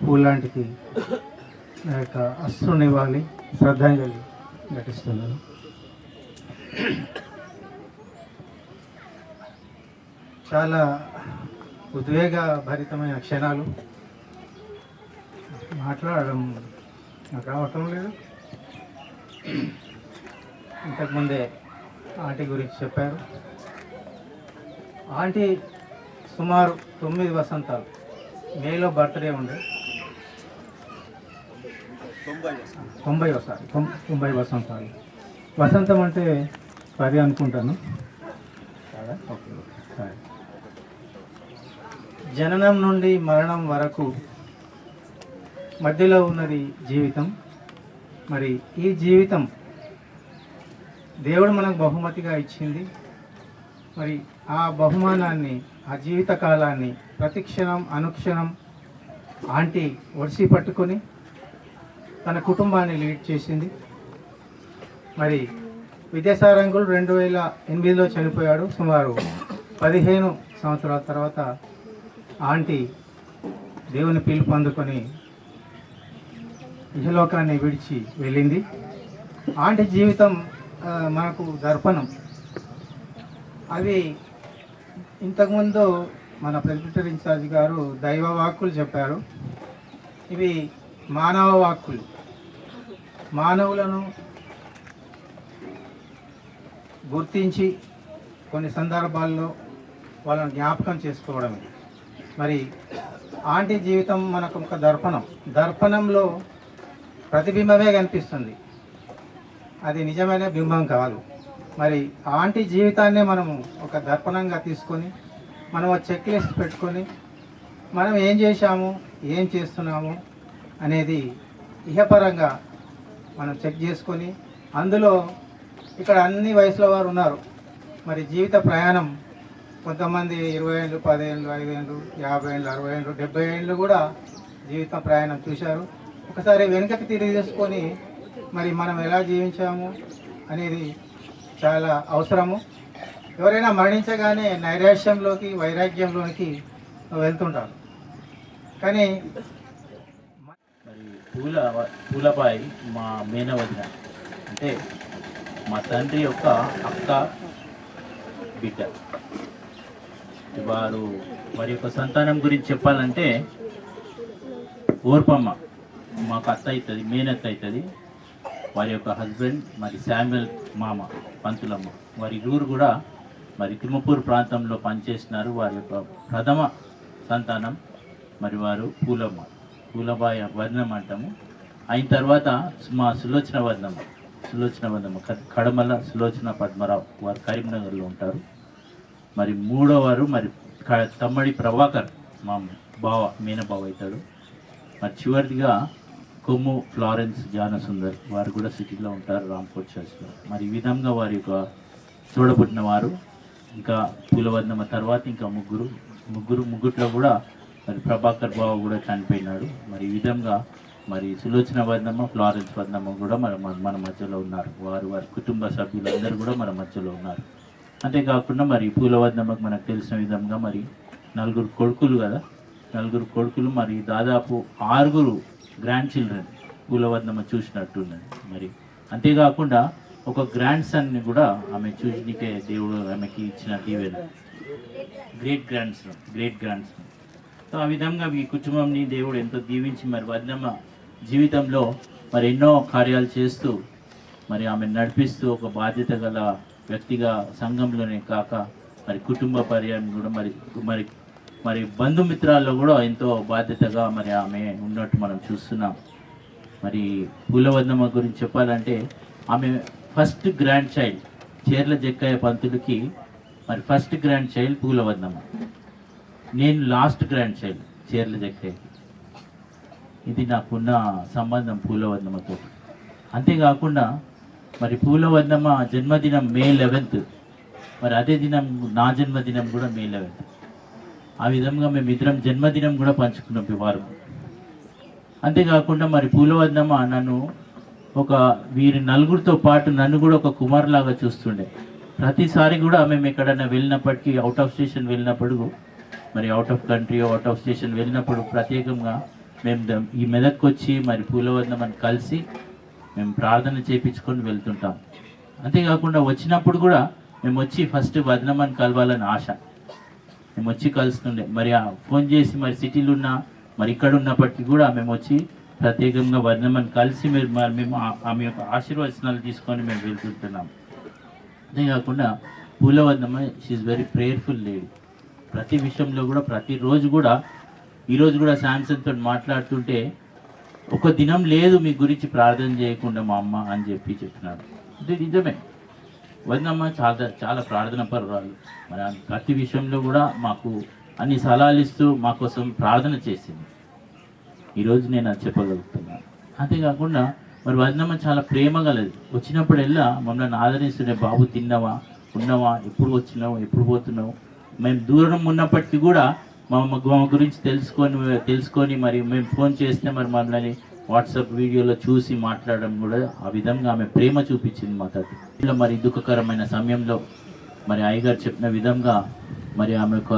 పూలాంటికి నా యొక్క అశ్రునివ్వాలి, శ్రద్ధాంజలి ఘటిస్తున్నాను. చాలా ఉద్వేగభరితమైన క్షణాలు. మాట్లాడడం నాకు రావటం లేదు. ఇంతకుముందే ఆంటీ గురించి చెప్పారు. ఆంటీ సుమారు 9 వసంతాలు, మేలో బర్త్డే ఉండే, 90 వసంతాలు. వసంతం అంటే 10 అనుకుంటాను. ఓకే, సరే. జననం నుండి మరణం వరకు మధ్యలో ఉన్నది జీవితం. మరి ఈ జీవితం దేవుడు మనకు బహుమతిగా ఇచ్చింది. మరి ఆ బహుమానాన్ని, ఆ జీవిత కాలాన్ని ప్రతిక్షణం అనుక్షణం ఆంటీ ఒడిసి పట్టుకొని తన కుటుంబాన్ని లీడ్ చేసింది. మరి విద్యాసారంగులు 2008లో చనిపోయాడు. సుమారు 15 సంవత్సరాల తర్వాత ఆంటీ దేవుని పిలుపు అందుకొని ఇహలోకాన్ని విడిచి వెళ్ళింది. ఆంటీ జీవితం మనకు దర్పణం. అవి ఇంతకుముందు మన ప్రెసిడెంట్ ఇన్ఛార్జ్ గారు దైవ వాక్కులు చెప్పారు. ఇవి మానవ వాక్కులు. మానవులను గుర్తించి కొన్ని సందర్భాల్లో వాళ్ళని జ్ఞాపకం చేసుకోవడమే. మరి ఆంటీ జీవితం మనకు ఒక దర్పణంలో ప్రతిబింబమే కనిపిస్తుంది, అది నిజమైన బింబం కాదు. మరి ఆంటీ జీవితాన్నే మనము ఒక దర్పణంగా తీసుకొని మనం ఒక చెక్ లిస్ట్ పెట్టుకొని మనం ఏం చేశాము, ఏం చేస్తున్నాము అనేది ఇహపరంగా మనం చెక్ చేసుకొని, అందులో ఇక్కడ అన్ని వయసుల వారు ఉన్నారు. మరి జీవిత ప్రయాణం కొంతమంది 20 ఏళ్ళు, 10 ఏళ్ళు, 5 ఏళ్ళు, 50 ఏళ్ళు, 60 ఏళ్ళు, 70 ఏళ్ళు కూడా జీవిత ప్రయాణం చూశారు. ఒకసారి వెనుకకి తిరిగి చేసుకొని మరి మనం ఎలా జీవించాము అనేది చాలా అవసరము. ఎవరైనా మరణించగానే నైరాశ్యంలోకి, వైరాగ్యంలోకి వెళ్తుంటారు. కానీ మరి పూలబాయి మా మేనవదిన, అంటే మా తండ్రి యొక్క అక్క బిడ్డ. వారి యొక్క సంతానం గురించి చెప్పాలంటే ఓర్పమ్మ మాకు అత్త అవుతుంది, మేనత్త అవుతుంది. వారి యొక్క హస్బెండ్ మరి శామ్యుల్ మామ పంతులమ్మ, వారి ఇరువురు కూడా మరి తిమ్మపూర్ ప్రాంతంలో పనిచేస్తున్నారు. వారి యొక్క ప్రథమ సంతానం మరి వారు పూలబాయ వర్ణం అంటాము. అయిన తర్వాత మా సులోచన వర్ణమ్మ కడమల సులోచన పద్మరావు, వారు కరీంనగర్లో ఉంటారు. మరి మూడో వారు మరి తమ్మడి ప్రభాకర్, మా మేనబావ అవుతాడు. మరి చివరిదిగా కొమ్ము ఫ్లారెన్స్ జానసుందర్, వారు కూడా సిటీలో ఉంటారు, రాంకోట్ చర్చ్లో. మరి ఈ విధంగా వారి యొక్క చూడబుట్టిన వారు ఇంకా పూలవర్ణమ్మ తర్వాత ఇంకా ముగ్గుట్లో కూడా మరి ప్రభాకర్ బావ కూడా చనిపోయినాడు. మరి ఈ విధంగా మరి సులోచన వర్ణమ్మ, ఫ్లారెన్స్ వర్ణమ్మ కూడా మన మధ్యలో ఉన్నారు. వారి కుటుంబ సభ్యులందరూ కూడా మన మధ్యలో ఉన్నారు. అంతేకాకుండా మరి పూలవర్ణమ్మకు మనకు తెలిసిన విధంగా మరి 4 కొడుకులు కదా, 4 కొడుకులు, మరి దాదాపు 6 గ్రాండ్ చిల్డ్రన్ పూలవర్ణమ్మ చూసినట్టున్నది. మరి అంతేకాకుండా ఒక గ్రాండ్ సన్ని కూడా ఆమె చూసినికే దేవుడు ఆమెకి ఇచ్చిన దీవెన, గ్రేట్ గ్రాండ్ సన్. సో ఆ విధంగా ఈ కుటుంబంని దేవుడు ఎంతో దీవించి మరి వర్ణమ్మ జీవితంలో మరి ఎన్నో కార్యాలు చేస్తూ మరి ఆమె నడిపిస్తూ ఒక బాధ్యత గల వ్యక్తిగా సంఘంలోనే కాక మరి కుటుంబ పర్యాయం కూడా మరి మరి బంధుమిత్రాల్లో కూడా ఎంతో బాధ్యతగా మరి ఆమె ఉన్నట్టు మనం చూస్తున్నాం. మరి పూలవర్ణమ్మ గురించి చెప్పాలంటే ఆమె ఫస్ట్ గ్రాండ్ చైల్డ్, చీర్ల జక్కయ్య పంతులకి మరి ఫస్ట్ గ్రాండ్ చైల్డ్ పూలవర్ణమ్మ. నేను లాస్ట్ గ్రాండ్ చైల్డ్ చీర్ల జక్కయ్యకి. ఇది నాకున్న సంబంధం పూలవర్ణమ్మతో. అంతేకాకుండా మరి పూలవర్ణమ్మ జన్మదినం May 11th, మరి అదే దినం నా జన్మదినం కూడా May 11th. ఆ విధంగా మేమిద్దరం జన్మదినం కూడా పంచుకున్నాం ఈ వారం. అంతేకాకుండా మరి పూలవర్ణమ్మ నన్ను వీరి 4తో పాటు నన్ను కూడా ఒక కుమారులాగా చూస్తుండే. ప్రతిసారి కూడా మేము ఎక్కడైనా వెళ్ళినప్పటికీ, అవుట్ ఆఫ్ స్టేషన్ వెళ్ళినప్పుడు, మరి out of country, out of station వెళ్ళినప్పుడు ప్రత్యేకంగా మేము ఈ మెదక్కి వచ్చి మరి పూలవర్ణమ్మని కలిసి మేము ప్రార్థన చేయించుకొని వెళ్తుంటాం. అంతేకాకుండా వచ్చినప్పుడు కూడా మేము వచ్చి ఫస్ట్ వర్ణమ్మని కలవాలని ఆశ, మేము వచ్చి కలుస్తుండే. మరి ఫోన్ చేసి మరి సిటీలో ఉన్న మరి ఇక్కడ ఉన్నప్పటికీ కూడా మేము వచ్చి ప్రత్యేకంగా వర్ణమ్మని కలిసి మేము ఆమె యొక్క ఆశీర్వచనాలు తీసుకొని మేము వెళ్తుంటున్నాం. అంతేకాకుండా పూలవర్ణమ్మ షీఈ్ వెరీ ప్రేయర్ఫుల్ లేడీ. ప్రతి విషయంలో కూడా ప్రతిరోజు కూడా, ఈరోజు కూడా శాంసన్తో మాట్లాడుతుంటే ఒక దినం లేదు మీ గురించి ప్రార్థన చేయకుండా మా అమ్మ అని చెప్పినాడు. ఇది నిజమే. వర్ణమ్మ చాలా ప్రార్థన పరురాలు. మరి ప్రతి విషయంలో కూడా మాకు అన్ని సలహాలు ఇస్తూ మా కోసం ప్రార్థన చేసింది. ఈరోజు నేను అది చెప్పగలుగుతున్నాను. అంతేకాకుండా మరి వర్ణమ్మ చాలా ప్రేమ గలది. వచ్చినప్పుడల్లా మమ్మల్ని ఆదరిస్తుండే, బాబు తిన్నావా, ఉన్నావా, ఎప్పుడు వచ్చినావు, ఎప్పుడు పోతున్నావు. మేము దూరం ఉన్నప్పటికీ కూడా మా గురించి తెలుసుకొని మరి మేము ఫోన్ చేస్తే మరి మమ్మల్ని వాట్సాప్ వీడియోలో చూసి మాట్లాడడం కూడా ఆ విధంగా ఆమె ప్రేమ చూపించింది మా తల్లి. మరి దుఃఖకరమైన సమయంలో మరి అయ్యగారు చెప్పిన విధంగా మరి ఆమె ఒక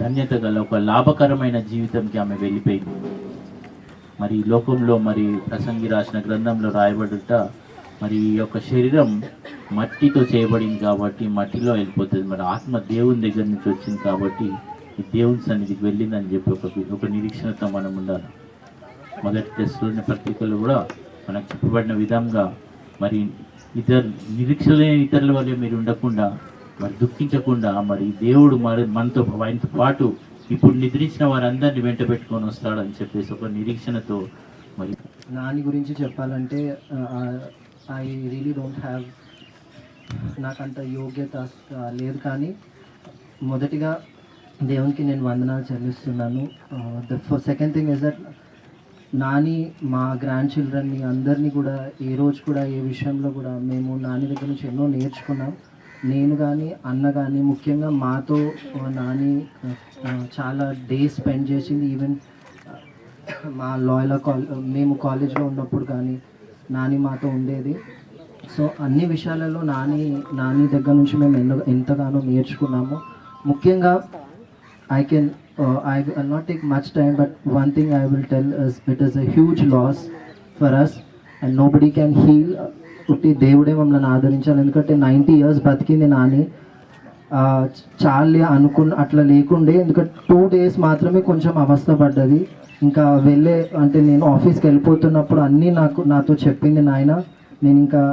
ధన్యత గల ఒక లాభకరమైన జీవితంకి ఆమె వెళ్ళిపోయింది. మరి ఈ లోకంలో మరి ప్రసంగి రాసిన గ్రంథంలో రాయబడుట మరి ఈ యొక్క శరీరం మట్టితో చేయబడింది కాబట్టి మట్టిలో వెళ్ళిపోతుంది. మరి ఆత్మ దేవుని దగ్గర నుంచి వచ్చింది కాబట్టి ఈ దేవుని సన్నిధికి వెళ్ళిందని చెప్పి ఒక నిరీక్షణతో మనం ఉండాలి. మొదటి టెస్ట్లోని పత్రికలు కూడా మనకు చెప్పబడిన విధంగా మరి నిరీక్షణ లేని ఇతరుల వల్ల మీరు ఉండకుండా, మరి దుఃఖించకుండా, మరి దేవుడు మరి మనతో పాటు ఇప్పుడు నిద్రించిన వారందరినీ వెంట పెట్టుకొని వస్తాడని చెప్పేసి ఒక నిరీక్షణతో మరి నాని గురించి చెప్పాలంటే ఐ రియలీ డోంట్ హ్యావ్, నాకంత యోగ్యత లేదు. కానీ మొదటిగా దేవునికి నేను వందనాలు చెల్లిస్తున్నాను. Second thing is that Nani మా గ్రాండ్ చిల్డ్రన్ని అందరినీ కూడా ఏ రోజు కూడా ఏ విషయంలో కూడా మేము నాని దగ్గర నుంచి ఎన్నో నేర్చుకున్నాం. నేను కానీ అన్న కానీ ముఖ్యంగా మాతో నాని చాలా డేస్ స్పెండ్ చేసింది. ఈవెన్ మా మేము కాలేజ్లో ఉన్నప్పుడు కానీ నాని మాతో ఉండేది. సో అన్ని విషయాలలో నాని దగ్గర నుంచి మేము ఎంతగానో నేర్చుకున్నాము. ముఖ్యంగా I will not take much time, but one thing I will tell is it is a huge loss for us and nobody can heal. ఉట్టి దేవుడే మమ్మల్ని ఆదరించాలి. ఎందుకంటే 90 years బతికింది నాని. చాలే అట్లా లేకుండే, ఎందుకంటే 2 days మాత్రమే కొంచెం అవస్థ పడ్డది. ఇంకా అంటే నేను ఆఫీస్కి వెళ్ళిపోతున్నప్పుడు అన్నీ నాతో చెప్పింది. నాయన నేను ఇంకా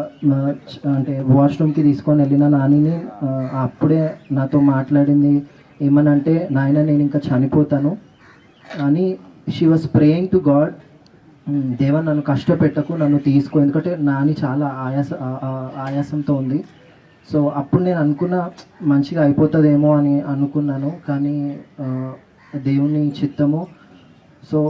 అంటే వాష్రూమ్కి తీసుకొని వెళ్ళిన నానిని అప్పుడే నాతో మాట్లాడింది. ఏమనంటే నాయన నేను ఇంకా చనిపోతాను అని she was praying to God. దేవా నన్ను కష్టపెట్టకు, నన్ను తీసుకో, ఎందుకంటే నాని చాలా ఆయాసంతో ఉంది. సో అప్పుడు నేను అనుకున్నా మంచిగా అయిపోతుందేమో అని అనుకున్నాను, కానీ దేవుని చిత్తము. సో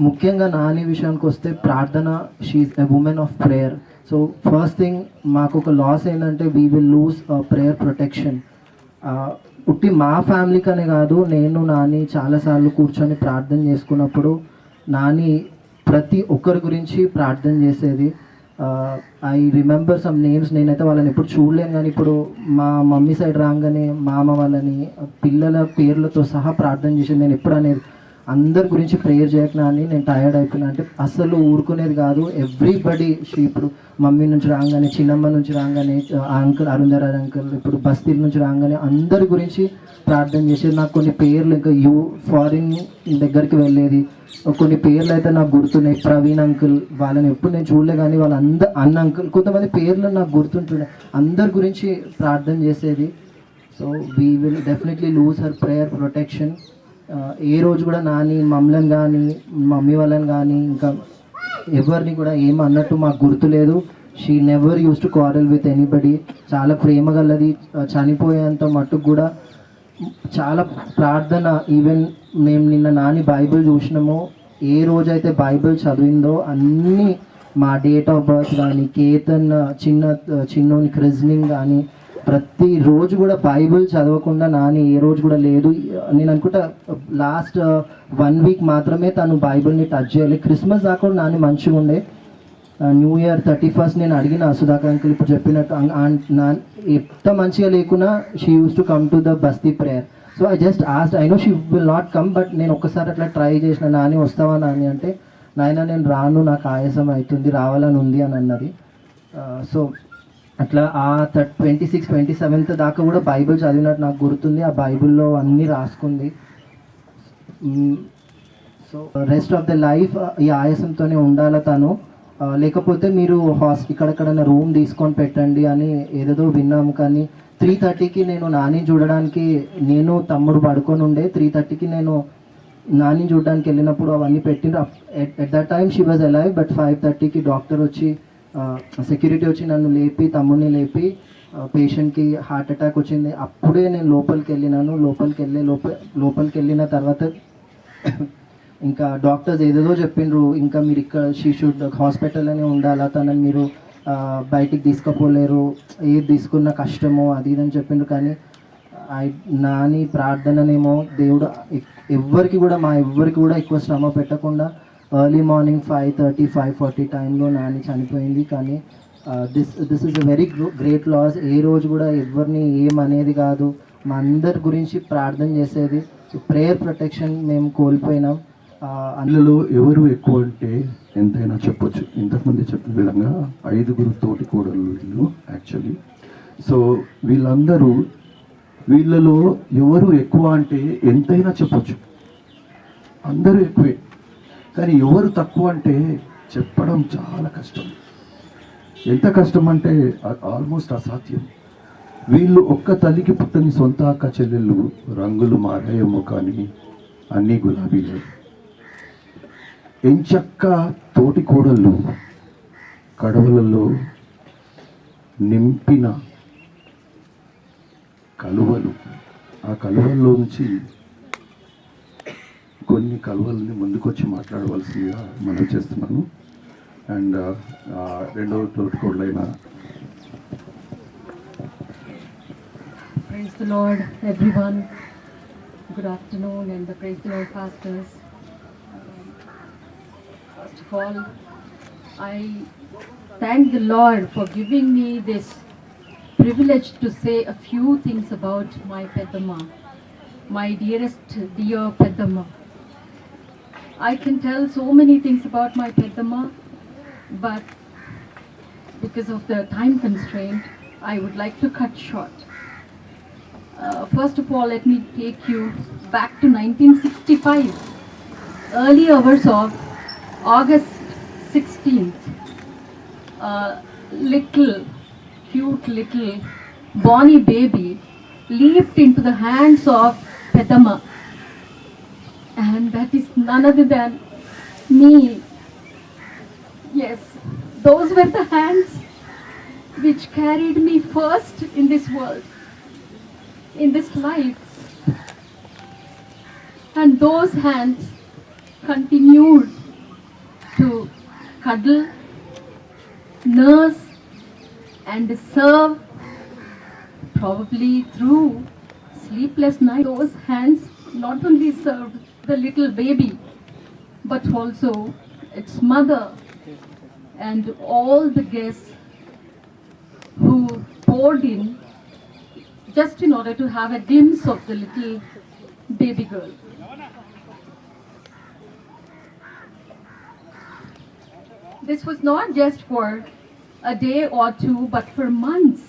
ముఖ్యంగా నాని విషయానికి వస్తే ప్రార్థన, she's a woman of prayer. So first thing మాకు ఒక లాస్ ఏంటంటే we will lose prayer protection. ఉట్టి మా ఫ్యామిలీకనే కాదు, నేను నాని చాలాసార్లు కూర్చొని ప్రార్థన చేసుకున్నప్పుడు నాని ప్రతి ఒక్కరి గురించి ప్రార్థన చేసేది. I remember some names. నేనైతే వాళ్ళని ఎప్పుడు చూడలేను, కానీ ఇప్పుడు మా మమ్మీ సైడ్ రాగానే మామ వాళ్ళని పిల్లల పేర్లతో సహా ప్రార్థన చేసేది. నేను ఎప్పుడు అనేది అందరి గురించి ప్రేయర్ చేయకనా అని నేను టైర్డ్ అయిపోయినా అంటే అస్సలు ఊరుకునేది కాదు. ఎవ్రీబడి ఇప్పుడు మమ్మీ నుంచి రాగానే, చిన్నమ్మ నుంచి రాగానే, అంకుల్ అరుంధరాజ్ అంకుల్, ఇప్పుడు బస్తీల నుంచి రాగానే అందరి గురించి ప్రార్థన చేసేది. నాకు కొన్ని పేర్లు ఇంకా ఫారిన్ దగ్గరికి వెళ్ళేది, కొన్ని పేర్లు అయితే నాకు గుర్తున్నాయి. ప్రవీణ్ అంకుల్, వాళ్ళని ఎప్పుడు నేను చూడలే, కానీ వాళ్ళ అన్న అంకుల్, కొంతమంది పేర్లు నాకు గుర్తుంటుండే. అందరి గురించి ప్రార్థన చేసేది. So we will definitely lose her prayer protection. ఏ రోజు కూడా నాని మమ్మల్ని కానీ మమ్మీ వాళ్ళని కానీ ఇంకా ఎవరిని కూడా ఏమన్నట్టు మాకు గుర్తులేదు. She never use to quarrel with anybody. చాలా ప్రేమ గలది. చనిపోయేంత మట్టుకు కూడా చాలా ప్రార్థన. ఈవెన్ మేము నిన్న నాని బైబిల్ చూసినామో, ఏ రోజైతే బైబిల్ చదివిందో అన్నీ మా డేట్ ఆఫ్ బర్త్ కానీ, కేతన్ చిన్నోని క్రిజ్నింగ్ కానీ, ప్రతిరోజు కూడా బైబిల్ చదవకుండా నాని ఏ రోజు కూడా లేదు. నేను అనుకుంటా లాస్ట్ 1 week మాత్రమే తను బైబిల్ని టచ్ చేయాలి. క్రిస్మస్ దాకా కూడా నాని మంచిగా ఉండే. న్యూ ఇయర్ 31st నేను అడిగిన సుధాకర్ అంకుల్ ఇప్పుడు చెప్పినట్టు ఎంత మంచిగా లేకున్నా she uses to come to the basti prayer. So I just asked, I know she will not come, but నేను ఒక్కసారి అట్లా ట్రై చేసిన, నాని వస్తావా నాని అంటే, నాయన నేను రాను, నాకు ఆయాసం అవుతుంది, రావాలని ఉంది అని అన్నది. సో అట్లా ఆ 26th 27th దాకా కూడా బైబిల్ చదివినట్టు నాకు గుర్తుంది. ఆ బైబిల్లో అన్నీ రాసుకుంది. So rest of the life ఈ ఆయాసంతోనే ఉండాలి తను. లేకపోతే మీరు ఇక్కడెక్కడైనా రూమ్ తీసుకొని పెట్టండి అని ఏదేదో విన్నాము. కానీ 3:30కి నేను నాని చూడడానికి, నేను తమ్ముడు పడుకొని ఉండే, 3:30కి నేను నాని చూడడానికి వెళ్ళినప్పుడు అవన్నీ పెట్టిండ్రు. At that time she was alive, but 5:30కి డాక్టర్ వచ్చి, సెక్యూరిటీ వచ్చి నన్ను లేపి, తమ్ముడిని లేపి, పేషెంట్కి హార్ట్ అటాక్ వచ్చింది. అప్పుడే నేను లోపలికి వెళ్ళినాను. లోపలికి వెళ్ళిన తర్వాత ఇంకా డాక్టర్స్ ఏదేదో చెప్పిండ్రు, ఇంకా మీరు ఇక్కడ షీ షుడ్ హాస్పిటల్లోనే ఉండాలా, తనని మీరు బయటికి తీసుకుపోలేరు, ఏది తీసుకున్న కష్టమో అది ఇదని చెప్పిండ్రు. కానీ నాని ప్రార్థననేమో దేవుడు ఎవ్వరికి కూడా ఎక్కువ శ్రమ పెట్టకుండా ఎర్లీ మార్నింగ్ 5:30 5:40 టైంలో నాని చనిపోయింది. కానీ this is a very great loss. ఏ రోజు కూడా ఎవరిని ఏమనేది కాదు, మా అందరి గురించి ప్రార్థన చేసేది. ప్రేయర్ ప్రొటెక్షన్ మేము కోల్పోయినాం. అందులో ఎవరు ఎక్కువ అంటే ఎంతైనా చెప్పొచ్చు. ఇంతకుముందు చెప్పిన విధంగా 5 తోటి కోడళ్ళు వీళ్ళు యాక్చువల్లీ. సో వీళ్ళలో ఎవరు ఎక్కువ అంటే ఎంతైనా చెప్పొచ్చు, అందరూ ఎక్కువే. కానీ ఎవరు తక్కువ అంటే చెప్పడం చాలా కష్టం. ఎంత కష్టం అంటే ఆల్మోస్ట్ అసాధ్యం. వీళ్ళు ఒక్క తల్లికి పుట్టని సొంత అక్క చెల్లెళ్ళు, రంగులు మారాయేమో కానీ అన్నీ గులాబీలే. ఎంచక్క తోటి కోడళ్ళు కడవలలో నింపిన కలువలు, ఆ కలువల్లోంచి కొన్ని కలువల్ని ముందుకొచ్చి మాట్లాడవలసిందిగా మనం చేస్తున్నాను. అండ్ రెండవ తోటి కోడలైన Praise the Lord, everyone. Good afternoon, and the praise the Lord pastors. First of all, I thank the Lord for giving me this privilege to say a few things about my Peddamma, my dearest dear Peddamma. I can tell so many things about my Peddamma, but because of the time constraint, I would like to cut short. First of all, let me take you back to 1965, early hours of August 16th. Little, cute little Bonnie baby leaped into the hands of Peddamma, and that is none other than me. Yes, those were the hands which carried me first in this world, in this life, and those hands continued to cuddle, nurse, and serve, probably through sleepless nights. Those hands not only served the little baby, but also its mother and all the guests who poured in just in order to have a glimpse of the little baby girl. This was not just for a day or two, but for months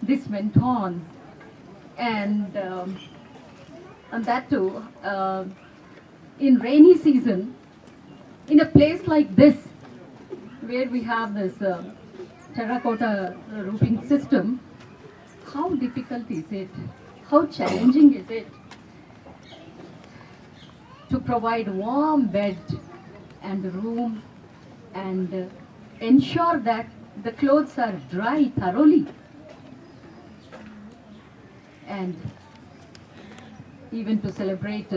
this went on. And that too, in rainy season, in a place like this, where we have this terracotta roofing system, how difficult is it? How challenging is it to provide warm bed and room and ensure that the clothes are dry thoroughly, and even to celebrate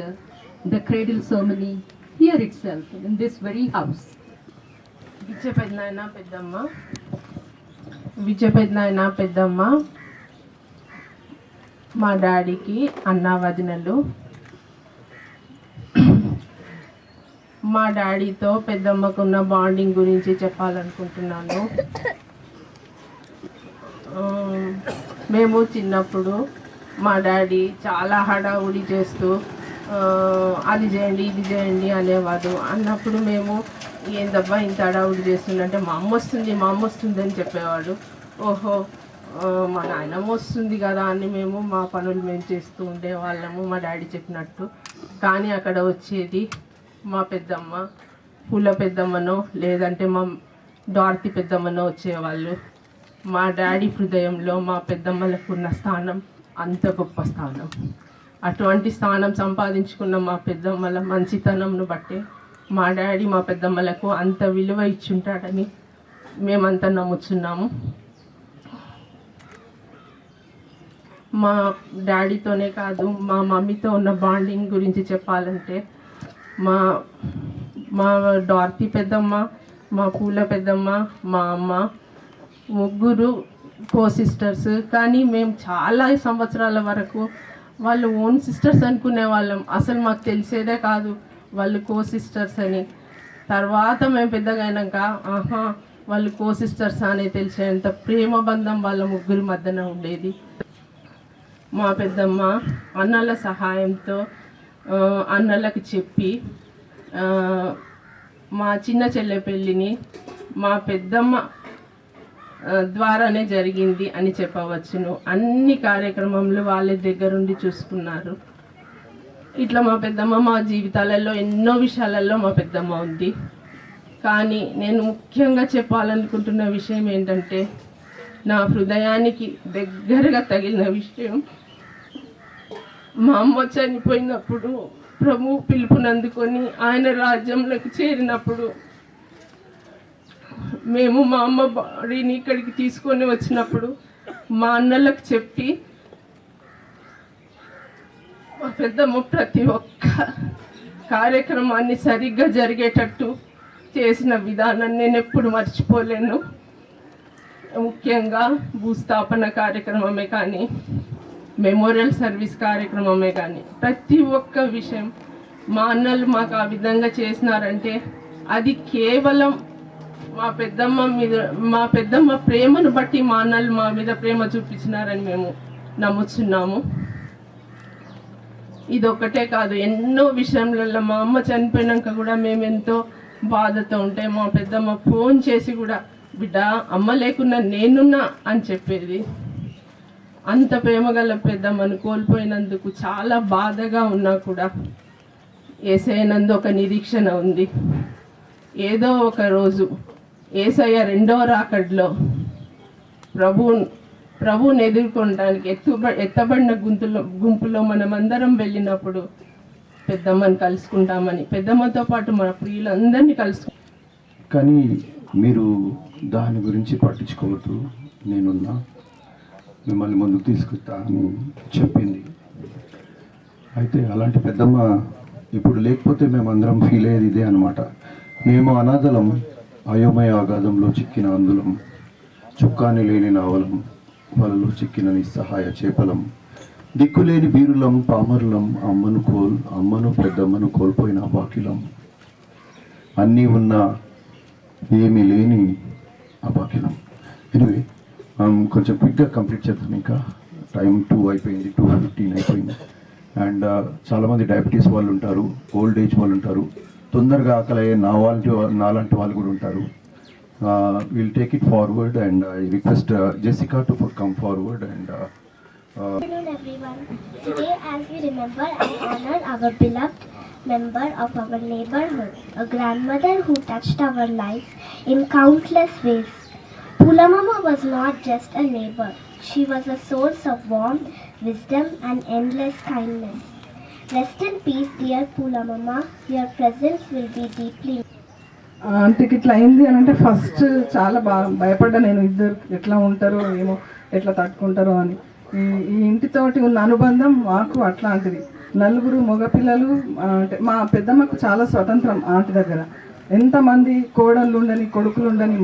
the cradle ceremony here itself in this very house. విజయపెద్దనాయన పెద్దమ్మ మా డాడీకి అన్నా వదినలు. మా డాడీతో పెద్దమ్మకున్న bonding గురించి చెప్పాలనుకుంటున్నాను. మేము చిన్నప్పుడు మా డాడీ చాలా హడావుడి చేస్తూ అది చేయండి ఇది చేయండి అనేవాడు. అన్నప్పుడు మేము ఏందబ్బా ఇంత హడావుడి చేస్తుందంటే మా అమ్మ వస్తుంది అని చెప్పేవాడు. ఓహో మా నాయనమ్మ వస్తుంది కదా అని మేము మా పనులు మేము చేస్తూ ఉండేవాళ్ళము మా డాడీ చెప్పినట్టు. కానీ అక్కడ వచ్చేది మా పెద్దమ్మ, పూల పెద్దమ్మనో లేదంటే మా డార్తి పెద్దమ్మనో వచ్చేవాళ్ళు. మా డాడీ హృదయంలో మా పెద్దమ్మలకు ఉన్న స్థానం అంత గొప్ప స్థానం. అటువంటి స్థానం సంపాదించుకున్న మా పెద్దమ్మల మంచితనంను బట్టే మా డాడీ మా పెద్దమ్మలకు అంత విలువ ఇచ్చుంటాడని మేమంతా నమ్ముచున్నాము. మా డాడీతోనే కాదు మా మమ్మీతో ఉన్న బాండింగ్ గురించి చెప్పాలంటే మా మా డార్తి పెద్దమ్మ, మా పూల పెద్దమ్మ, మా అమ్మ ముగ్గురు కో సిస్టర్స్. కానీ మేము చాలా సంవత్సరాల వరకు వాళ్ళు ఓన్ సిస్టర్స్ అనుకునే వాళ్ళం. అసలు మాకు తెలిసేదే కాదు వాళ్ళు కో సిస్టర్స్ అని. తర్వాత మేము పెద్దగా అయినాక ఆహా వాళ్ళు కో సిస్టర్స్ అని తెలిసేంత ప్రేమ బంధం వాళ్ళ ముగ్గురి మధ్యన ఉండేది. మా పెద్దమ్మ అన్నల సహాయంతో అన్నలకు చెప్పి మా చిన్న చెల్లె పెళ్ళిని మా పెద్దమ్మ ద్వారానే జరిగింది అని చెప్పవచ్చును. అన్ని కార్యక్రమంలో వాళ్ళ దగ్గరుండి చూసుకున్నారు. ఇట్లా మా పెద్దమ్మ మా జీవితాలలో ఎన్నో విషయాలలో మా పెద్దమ్మ ఉంది. కానీ నేను ముఖ్యంగా చెప్పాలనుకుంటున్న విషయం ఏంటంటే నా హృదయానికి దగ్గరగా తగిలిన విషయం, మా అమ్మ చనిపోయినప్పుడు ప్రభు పిలుపునందుకొని ఆయన రాజ్యంలోకి చేరినప్పుడు మేము మా అమ్మ బాడీని ఇక్కడికి తీసుకొని వచ్చినప్పుడు మా అన్నలకు చెప్పి మా పెద్దమ్మ ప్రతి ఒక్క కార్యక్రమాన్ని సరిగ్గా జరిగేటట్టు చేసిన విధానాన్ని నేను ఎప్పుడు మర్చిపోలేను. ముఖ్యంగా భూస్థాపన కార్యక్రమమే కానీ, మెమోరియల్ సర్వీస్ కార్యక్రమమే కానీ, ప్రతి ఒక్క విషయం మా అన్నలు మాకు ఆ విధంగా చేసినారంటే అది కేవలం మా పెద్దమ్మ ప్రేమను బట్టి మా అన్నలు మా మీద ప్రేమ చూపించినారని మేము నమ్ముతున్నాము. ఇదొక్కటే కాదు, ఎన్నో విషయంలలో మా అమ్మ చనిపోయినాక కూడా మేము ఎంతో బాధతో ఉంటే మా పెద్దమ్మ ఫోన్ చేసి కూడా బిడ్డ అమ్మ లేకున్నా నేనున్నా అని చెప్పేది. అంత ప్రేమగల పెద్దమ్మను కోల్పోయినందుకు చాలా బాధగా ఉన్నా కూడా యేసయ్యనందు ఒక నిరీక్షణ ఉంది. ఏదో ఒక రోజు యేసయ్య రెండో రాకడలో ప్రభువుని ఎదుర్కొనడానికి ఎత్తబడిన గుంపులో మనమందరం వెళ్ళినప్పుడు పెద్దమ్మని కలుసుకుంటామని, పెద్దమ్మతో పాటు మన ప్రియులందరినీ కానీ మీరు దాని గురించి పట్టించుకోవద్దు, నేనున్నా, మిమ్మల్ని ముందుకు తీసుకొస్తా అని చెప్పింది. అయితే అలాంటి పెద్దమ్మ ఇప్పుడు లేకపోతే మేమందరం ఫీల్ అయ్యేది ఇదే అనమాట. మేము అనాథలం, అయోమయ అగాధంలో చిక్కిన అందులం, చుక్కాని లేని నావలం, వలలో చిక్కిన నిస్సహాయ చేపలం, దిక్కులేని బీరులం, పామరులం, అమ్మను పెద్దమ్మను కోల్పోయిన బాకిలం, అన్నీ ఉన్న ఏమీ లేని అబాకిలం. ఎనివే కొంచెం క్విక్గా కంప్లీట్ చేద్దాం, ఇంకా టైం 2 అయిపోయింది, 2:15 అయిపోయింది. అండ్ చాలామంది డయాబెటీస్ వాళ్ళు ఉంటారు, ఓల్డ్ ఏజ్ వాళ్ళు ఉంటారు, తొందరగా ఆకలి అయ్యే నాలాంటి వాళ్ళు కూడా ఉంటారు. Will take it forward and I request Jessica to come forward. And Good afternoon everyone. Today as we remember and honor our beloved member of our neighborhood, a grandmother who touched our lives in countless ways. Pulamama was not just a neighbor. She was a source of warmth, wisdom and endless kindness. Rest in peace dear Pulamama. Your presence will be deeply. ఆంటీకి ఇట్లా అయింది అని అంటే first చాలా భయపడ్డా నేను, ఇద్దరు ఎట్లా ఉంటారో ఏమో, ఎట్లా తట్టుకుంటారో అని. ఈ ఇంటితోటి ఉన్న అనుబంధం మాకు అట్లాంటిది. 4 మగపిల్లలు, అంటే మా పెద్దమ్మకు చాలా స్వతంత్రం. ఆంటీ దగ్గర ఎంతమంది కోడళ్ళు ఉండని, కొడుకులు ఉండని,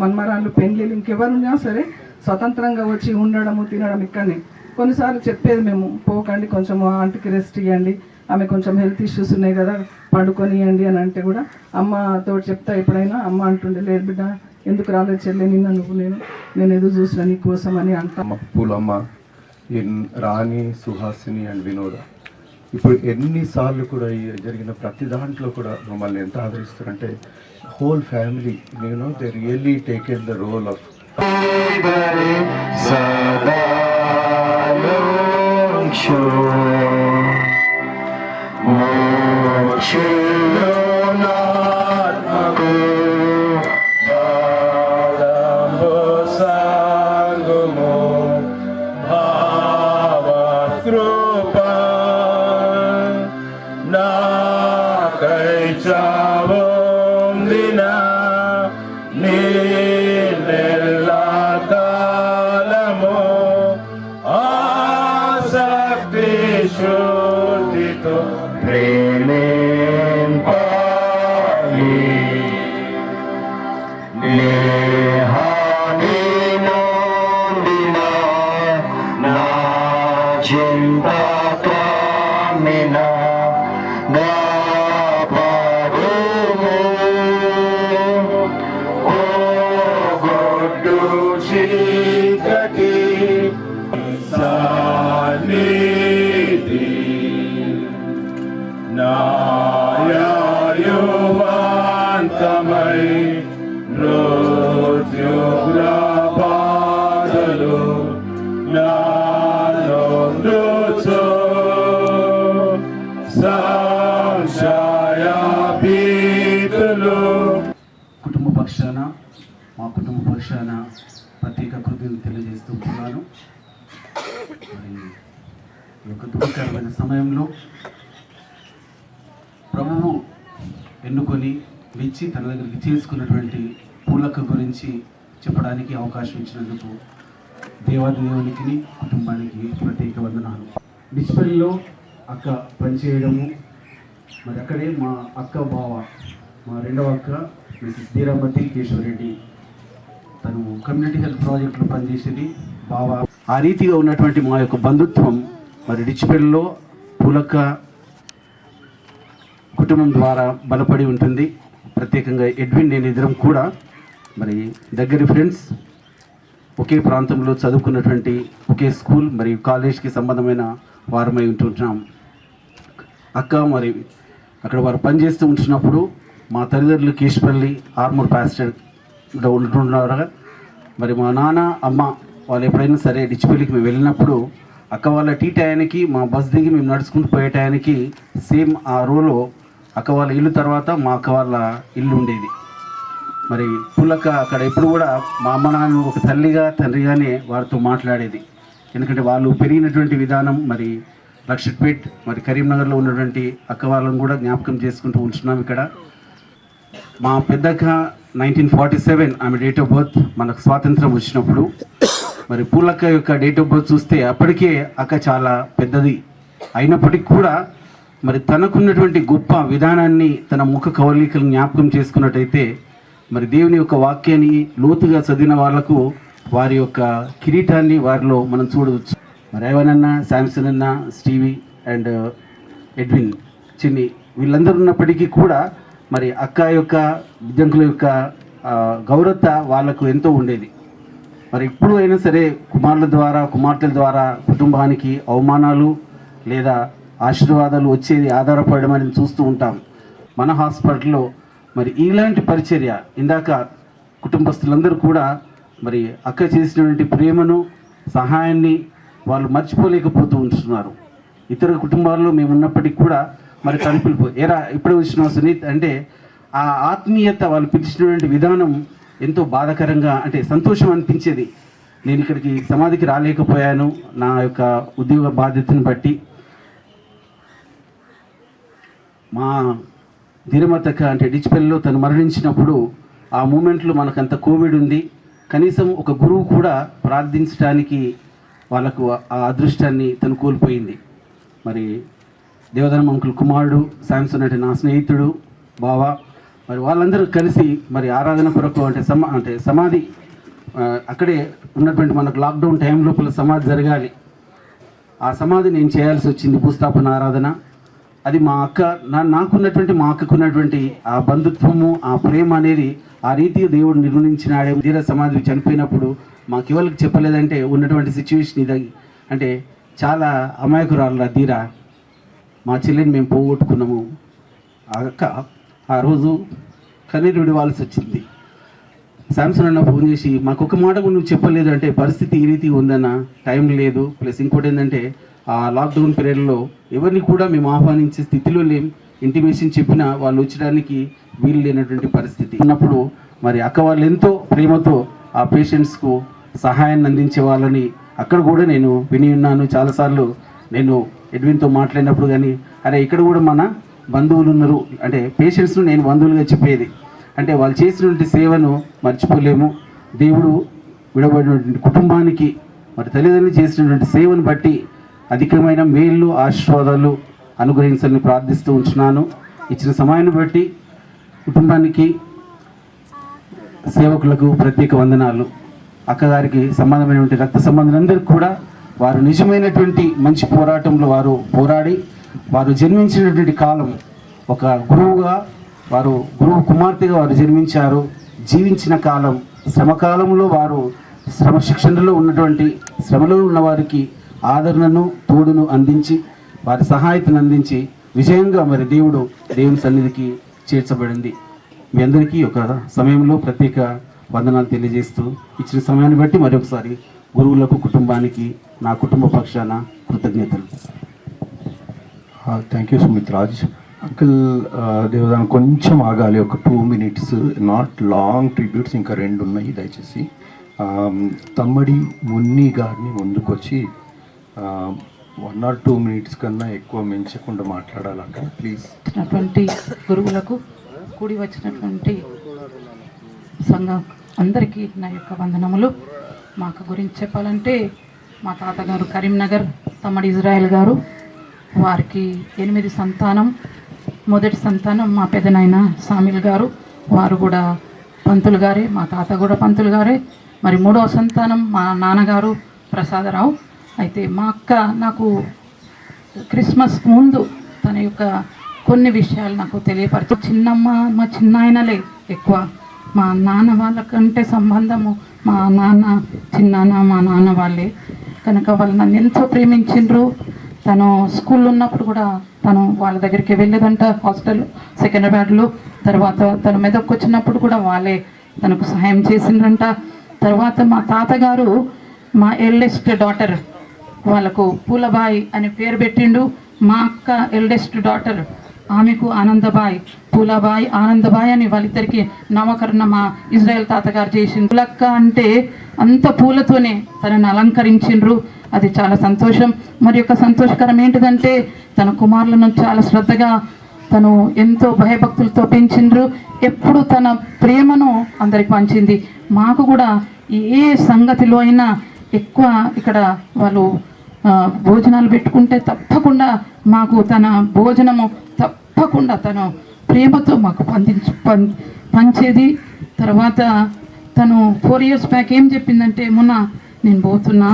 మన్మరాళ్ళు, పెళ్ళిళ్ళు ఇంకెవరున్నా సరే స్వతంత్రంగా వచ్చి ఉండడము, తినడం ఇక్కడనే. కొన్నిసార్లు చెప్పేది మేము, పోకండి కొంచెం ఆంటీకి రెస్ట్ ఇవ్వండి, ఆమె కొంచెం హెల్త్ ఇష్యూస్ ఉన్నాయి కదా, పడుకొనియండి అని అంటే కూడా అమ్మతో చెప్తా ఎప్పుడైనా. అమ్మ అంటుండే, లేదు బిడ్డ ఎందుకు రాలేదు చెల్లె, నిన్న నేను ఎదురు చూసిన నీ కోసం అని అంటాం. పూలమ్మ, రాణి, సుహాసిని అండ్ వినోద ఇప్పుడు ఎన్నిసార్లు కూడా జరిగిన ప్రతి దాంట్లో కూడా మమ్మల్ని ఎంత ఆదరిస్తారంటే whole family, they really taken the role of కుటుంబ పక్షాన, మా కుటుంబ పక్షాన ప్రత్యేక కృతజ్ఞతలు తెలియజేస్తున్నాను. మరి ఈ యొక్క దుఃఖకరమైన సమయంలో ప్రభువు ఎన్నుకొని మెచ్చి తన దగ్గరికి చేసుకున్నటువంటి పూలక్క గురించి చెప్పడానికి అవకాశం ఇచ్చినందుకు దేవాది దేవునికి కుటుంబానికి ప్రత్యేక వందనాలు. డిస్పెల్లో అక్క పనిచేయడము, మరి అక్కడే మా అక్క బావ, మా రెండవ అక్క మిసెస్ ధీరామతి కేశవరెడ్డి, తను కమ్యూనిటీ హెల్త్ ప్రాజెక్టులో పనిచేసేది బావ. ఆ రీతిగా ఉన్నటువంటి మా యొక్క బంధుత్వం మరి డిస్పెల్లో పూలక్క కుటుంబం ద్వారా బలపడి ఉంటుంది. ప్రత్యేకంగా ఎడ్విన్, నేను ఇద్దరం కూడా మరి దగ్గర ఫ్రెండ్స్, ఒకే ప్రాంతంలో చదువుకున్నటువంటి ఒకే స్కూల్ మరియు కాలేజ్కి సంబంధమైన వారమై ఉంటుంటున్నాం. అక్క మరి అక్కడ వారు పనిచేస్తూ ఉంటున్నప్పుడు మా తల్లిదండ్రులు కేశపల్లి ఆర్మూర్ ప్యాస్టర్గా ఉంటున్నారు. మరి మా నాన్న అమ్మ వాళ్ళు ఎప్పుడైనా సరే డిచ్పల్లికి మేము వెళ్ళినప్పుడు అక్క వాళ్ళ టీ టయానికి మా బస్ దిగి మేము నడుచుకుంటూ పోయే టయానికి సేమ్ ఆ రోలో అక్క వాళ్ళ ఇల్లు తర్వాత మా అక్క వాళ్ళ ఇల్లు ఉండేది. మరి పుల్లక్క అక్కడ ఎప్పుడు కూడా మా అమ్మ నాన్న ఒక తల్లిగా తండ్రిగానే వారితో మాట్లాడేది. ఎందుకంటే వాళ్ళు పెరిగినటువంటి విధానం మరి లక్షట్పేట్ మరి కరీంనగర్లో ఉన్నటువంటి అక్క వాళ్ళని కూడా జ్ఞాపకం చేసుకుంటూ ఉంటున్నాం. ఇక్కడ మా పెద్దక్క 1947 ఆమె డేట్ ఆఫ్ బర్త్, మనకు స్వాతంత్రం వచ్చినప్పుడు. మరి పూలక్క యొక్క డేట్ ఆఫ్ బర్త్ చూస్తే అప్పటికే అక్క చాలా పెద్దది అయినప్పటికీ కూడా మరి తనకున్నటువంటి గొప్ప విధానాన్ని, తన ముఖ కవళికలను జ్ఞాపకం చేసుకున్నట్టయితే మరి దేవుని యొక్క వాక్యాన్ని లోతుగా చదివిన వాళ్లకు వారి యొక్క కిరీటాన్ని వారిలో మనం చూడవచ్చు. మరి ఐవన్, శాంసన్ అన్న, స్టీవీ అండ్ ఎడ్విన్, చిన్ని, వీళ్ళందరూ ఉన్నప్పటికీ కూడా మరి అక్క యొక్క విద్యంకుల యొక్క గౌరవత వాళ్ళకు ఎంతో ఉండేది. మరి ఇప్పుడు అయినా సరే కుమార్తెల ద్వారా కుటుంబానికి అవమానాలు లేదా ఆశీర్వాదాలు వచ్చేది ఆధారపడడం అని చూస్తూ ఉంటాం. మన హాస్పిటల్లో మరి ఇలాంటి పరిచర్య, ఇందాక కుటుంబస్తులందరూ కూడా మరి అక్క చేసినటువంటి ప్రేమను, సహాయాన్ని వాళ్ళు మర్చిపోలేకపోతూ ఉంటున్నారు. ఇతర కుటుంబాల్లో మేము ఉన్నప్పటికీ కూడా మరి కలుపులు ఏరా ఇప్పుడే వచ్చిన సునీత్ అంటే ఆ ఆత్మీయత వాళ్ళు పిలిచినటువంటి విధానం ఎంతో బాధాకరంగా, అంటే సంతోషం అనిపించేది. నేను ఇక్కడికి సమాధికి రాలేకపోయాను నా యొక్క ఉద్యోగ బాధ్యతను బట్టి. మా ధీరమతక్క అంటే డిచ్పల్లిలో తను మరణించినప్పుడు ఆ మూమెంట్లో మనకంత కోవిడ్ ఉంది, కనీసం ఒక గురువు కూడా ప్రార్థించడానికి వాళ్ళకు ఆ అదృష్టాన్ని తను కోల్పోయింది. మరి దేవధర్మ అంకుల్ కుమారుడు శాంసన్ అంటే నా స్నేహితుడు బావ, మరి వాళ్ళందరూ కలిసి మరి ఆరాధన కొరకు అంటే సమాధి అక్కడే ఉన్నటువంటి మనకు లాక్డౌన్ టైం లోపల సమాధి జరగాలి. ఆ సమాధి నేను చేయాల్సి వచ్చింది, భూస్థాపన ఆరాధన. అది మా అక్క నాకున్నటువంటి మా అక్కకున్నటువంటి ఆ బంధుత్వము, ఆ ప్రేమ అనేది ఆ రీతిగా దేవుడు నిర్ణయించినాడే. ధీర సమాధి చనిపోయినప్పుడు మాకు ఎవరికి చెప్పలేదంటే ఉన్నటువంటి సిచ్యువేషన్ ఇది. అంటే చాలా అమాయకురాలు ధీర, మా చెల్లిని మేము పోగొట్టుకున్నాము. ఆ అక్క ఆ రోజు కన్నీరు విడవాల్సి వచ్చింది. శాంసన్ అన్న ఫోన్ చేసి మాకు ఒక మాట కూడా నువ్వు చెప్పలేదు అంటే పరిస్థితి ఈ రీతి ఉందన్న, టైం లేదు, ప్లస్ ఇంకోటి ఏంటంటే ఆ లాక్డౌన్ పీరియడ్లో ఎవరిని కూడా మేము ఆహ్వానించే స్థితిలో లేం. ఇంటిమేషన్ చెప్పినా వాళ్ళు వచ్చడానికి వీలు లేనటువంటి పరిస్థితి ఉన్నప్పుడు మరి అక్క వాళ్ళు ఎంతో ప్రేమతో ఆ పేషెంట్స్కు సహాయాన్ని అందించే వాళ్ళని అక్కడ కూడా నేను విని ఉన్నాను. చాలాసార్లు నేను ఎడ్విన్తో మాట్లాడినప్పుడు కానీ అరే ఇక్కడ కూడా మన బంధువులు ఉన్నారు అంటే పేషెంట్స్ను నేను బంధువులుగా చెప్పేది. అంటే వాళ్ళు చేసినటువంటి సేవను మర్చిపోలేము. దేవుడు విడబడినటువంటి కుటుంబానికి మరి తల్లిదండ్రులు చేసినటువంటి సేవను బట్టి అధికమైన మేళ్ళు ఆశీర్వాదాలు అనుగ్రహించాలని ప్రార్థిస్తూ ఉంటున్నాను. ఇచ్చిన సమయాన్ని బట్టి కుటుంబానికి, సేవకులకు ప్రత్యేక వందనాలు. అక్కగారికి సంబంధమైనటువంటి రక్త సంబంధులందరికీ కూడా వారు నిజమైనటువంటి మంచి పోరాటంలో వారు పోరాడి వారు జన్మించినటువంటి కాలం ఒక గురువుగా, వారు గురువు కుమార్తెగా వారు జన్మించారు. జీవించిన కాలం శ్రమకాలంలో వారు శిక్షణలో ఉన్నటువంటి శ్రమలో ఉన్న వారికి ఆదరణను, తోడును అందించి వారి సహాయతను అందించి విజయంగా మరి దేవుని సన్నిధికి చేర్చబడింది. మీ అందరికీ ఒక సమయంలో ప్రత్యేక వందనాలు తెలియజేస్తూ ఇచ్చిన సమయాన్ని బట్టి మరొకసారి గురువులకు, కుటుంబానికి నా కుటుంబ పక్షాన కృతజ్ఞతలు. Thank you Sumit Raj. Uncle Devadanam కొంచెం ఆగాలి, ఒక 2 minutes, నాట్ లాంగ్ ట్రిబ్యూట్స్, ఇంకా 2 ఉన్నాయి. దయచేసి తమ్మడి మున్ని గారిని ముందుకొచ్చి 1 or 2 minutes కన్నా ఎక్కువ మించకుండా మాట్లాడాలి అక్కడ ప్లీజ్. వచ్చినటువంటి గురువులకు, కూడి వచ్చినటువంటి సంఘం అందరికీ నా యొక్క వందనములు. మాకు గురించి చెప్పాలంటే మా తాతగారు కరీంనగర్ తమ్మడి ఇజ్రాయెల్ గారు, వారికి 8 సంతానం. మొదటి సంతానం మా పెదనాయన సామిల్ గారు, వారు కూడా పంతులు గారే, మా తాత కూడా పంతులు గారే. మరి 3వ సంతానం మా నాన్నగారు ప్రసాదరావు. అయితే మా అక్క నాకు క్రిస్మస్ ముందు తన యొక్క కొన్ని విషయాలు నాకు తెలియపరచు. చిన్నమ్మ మా చిన్నాయనలే ఎక్కువ, మా నాన్న వాళ్ళకంటే సంబంధము మా నాన్న చిన్నాన్న మా నాన్న వాళ్ళే కనుక వాళ్ళు నన్ను ఎంతో ప్రేమించిండ్రు. తను స్కూల్లో ఉన్నప్పుడు కూడా తను వాళ్ళ దగ్గరికి వెళ్ళేదంట, హాస్టల్ సెకండ్రాబాద్లో. తర్వాత తను మెదక్కి వచ్చినప్పుడు కూడా వాళ్ళే తనకు సహాయం చేసిండ్రంట. తర్వాత మా తాతగారు మా ఎల్డెస్ట్ డాటర్ వాళ్ళకు పూలబాయి అని పేరు పెట్టిండు. మా అక్క ఎల్డెస్ట్ డాటర్, ఆమెకు ఆనందబాయ్, పూలబాయ్ ఆనందబాయ్ అని వాళ్ళిద్దరికి నామకరణం మా ఇజ్రాయెల్ తాతగారు చేసిండ్రు. పూలక్క అంటే అంత పూలతోనే తనని అలంకరించిండ్రు. అది చాలా సంతోషం. మరి యొక్క సంతోషకరం ఏంటిదంటే తన కుమారులను చాలా శ్రద్ధగా తను ఎంతో భయభక్తులతో పెంచిండ్రు. ఎప్పుడు తన ప్రేమను అందరికి పంచింది. మాకు కూడా ఏ సంగతిలో అయినా ఎక్కువ ఇక్కడ వాళ్ళు భోజనాలు పెట్టుకుంటే తప్పకుండా మాకు తన భోజనము తప్పకుండా తను ప్రేమతో మాకు పంచేది. తర్వాత తను 4 years బ్యాక్ ఏం చెప్పిందంటే, మొన్న నేను పోతున్నా,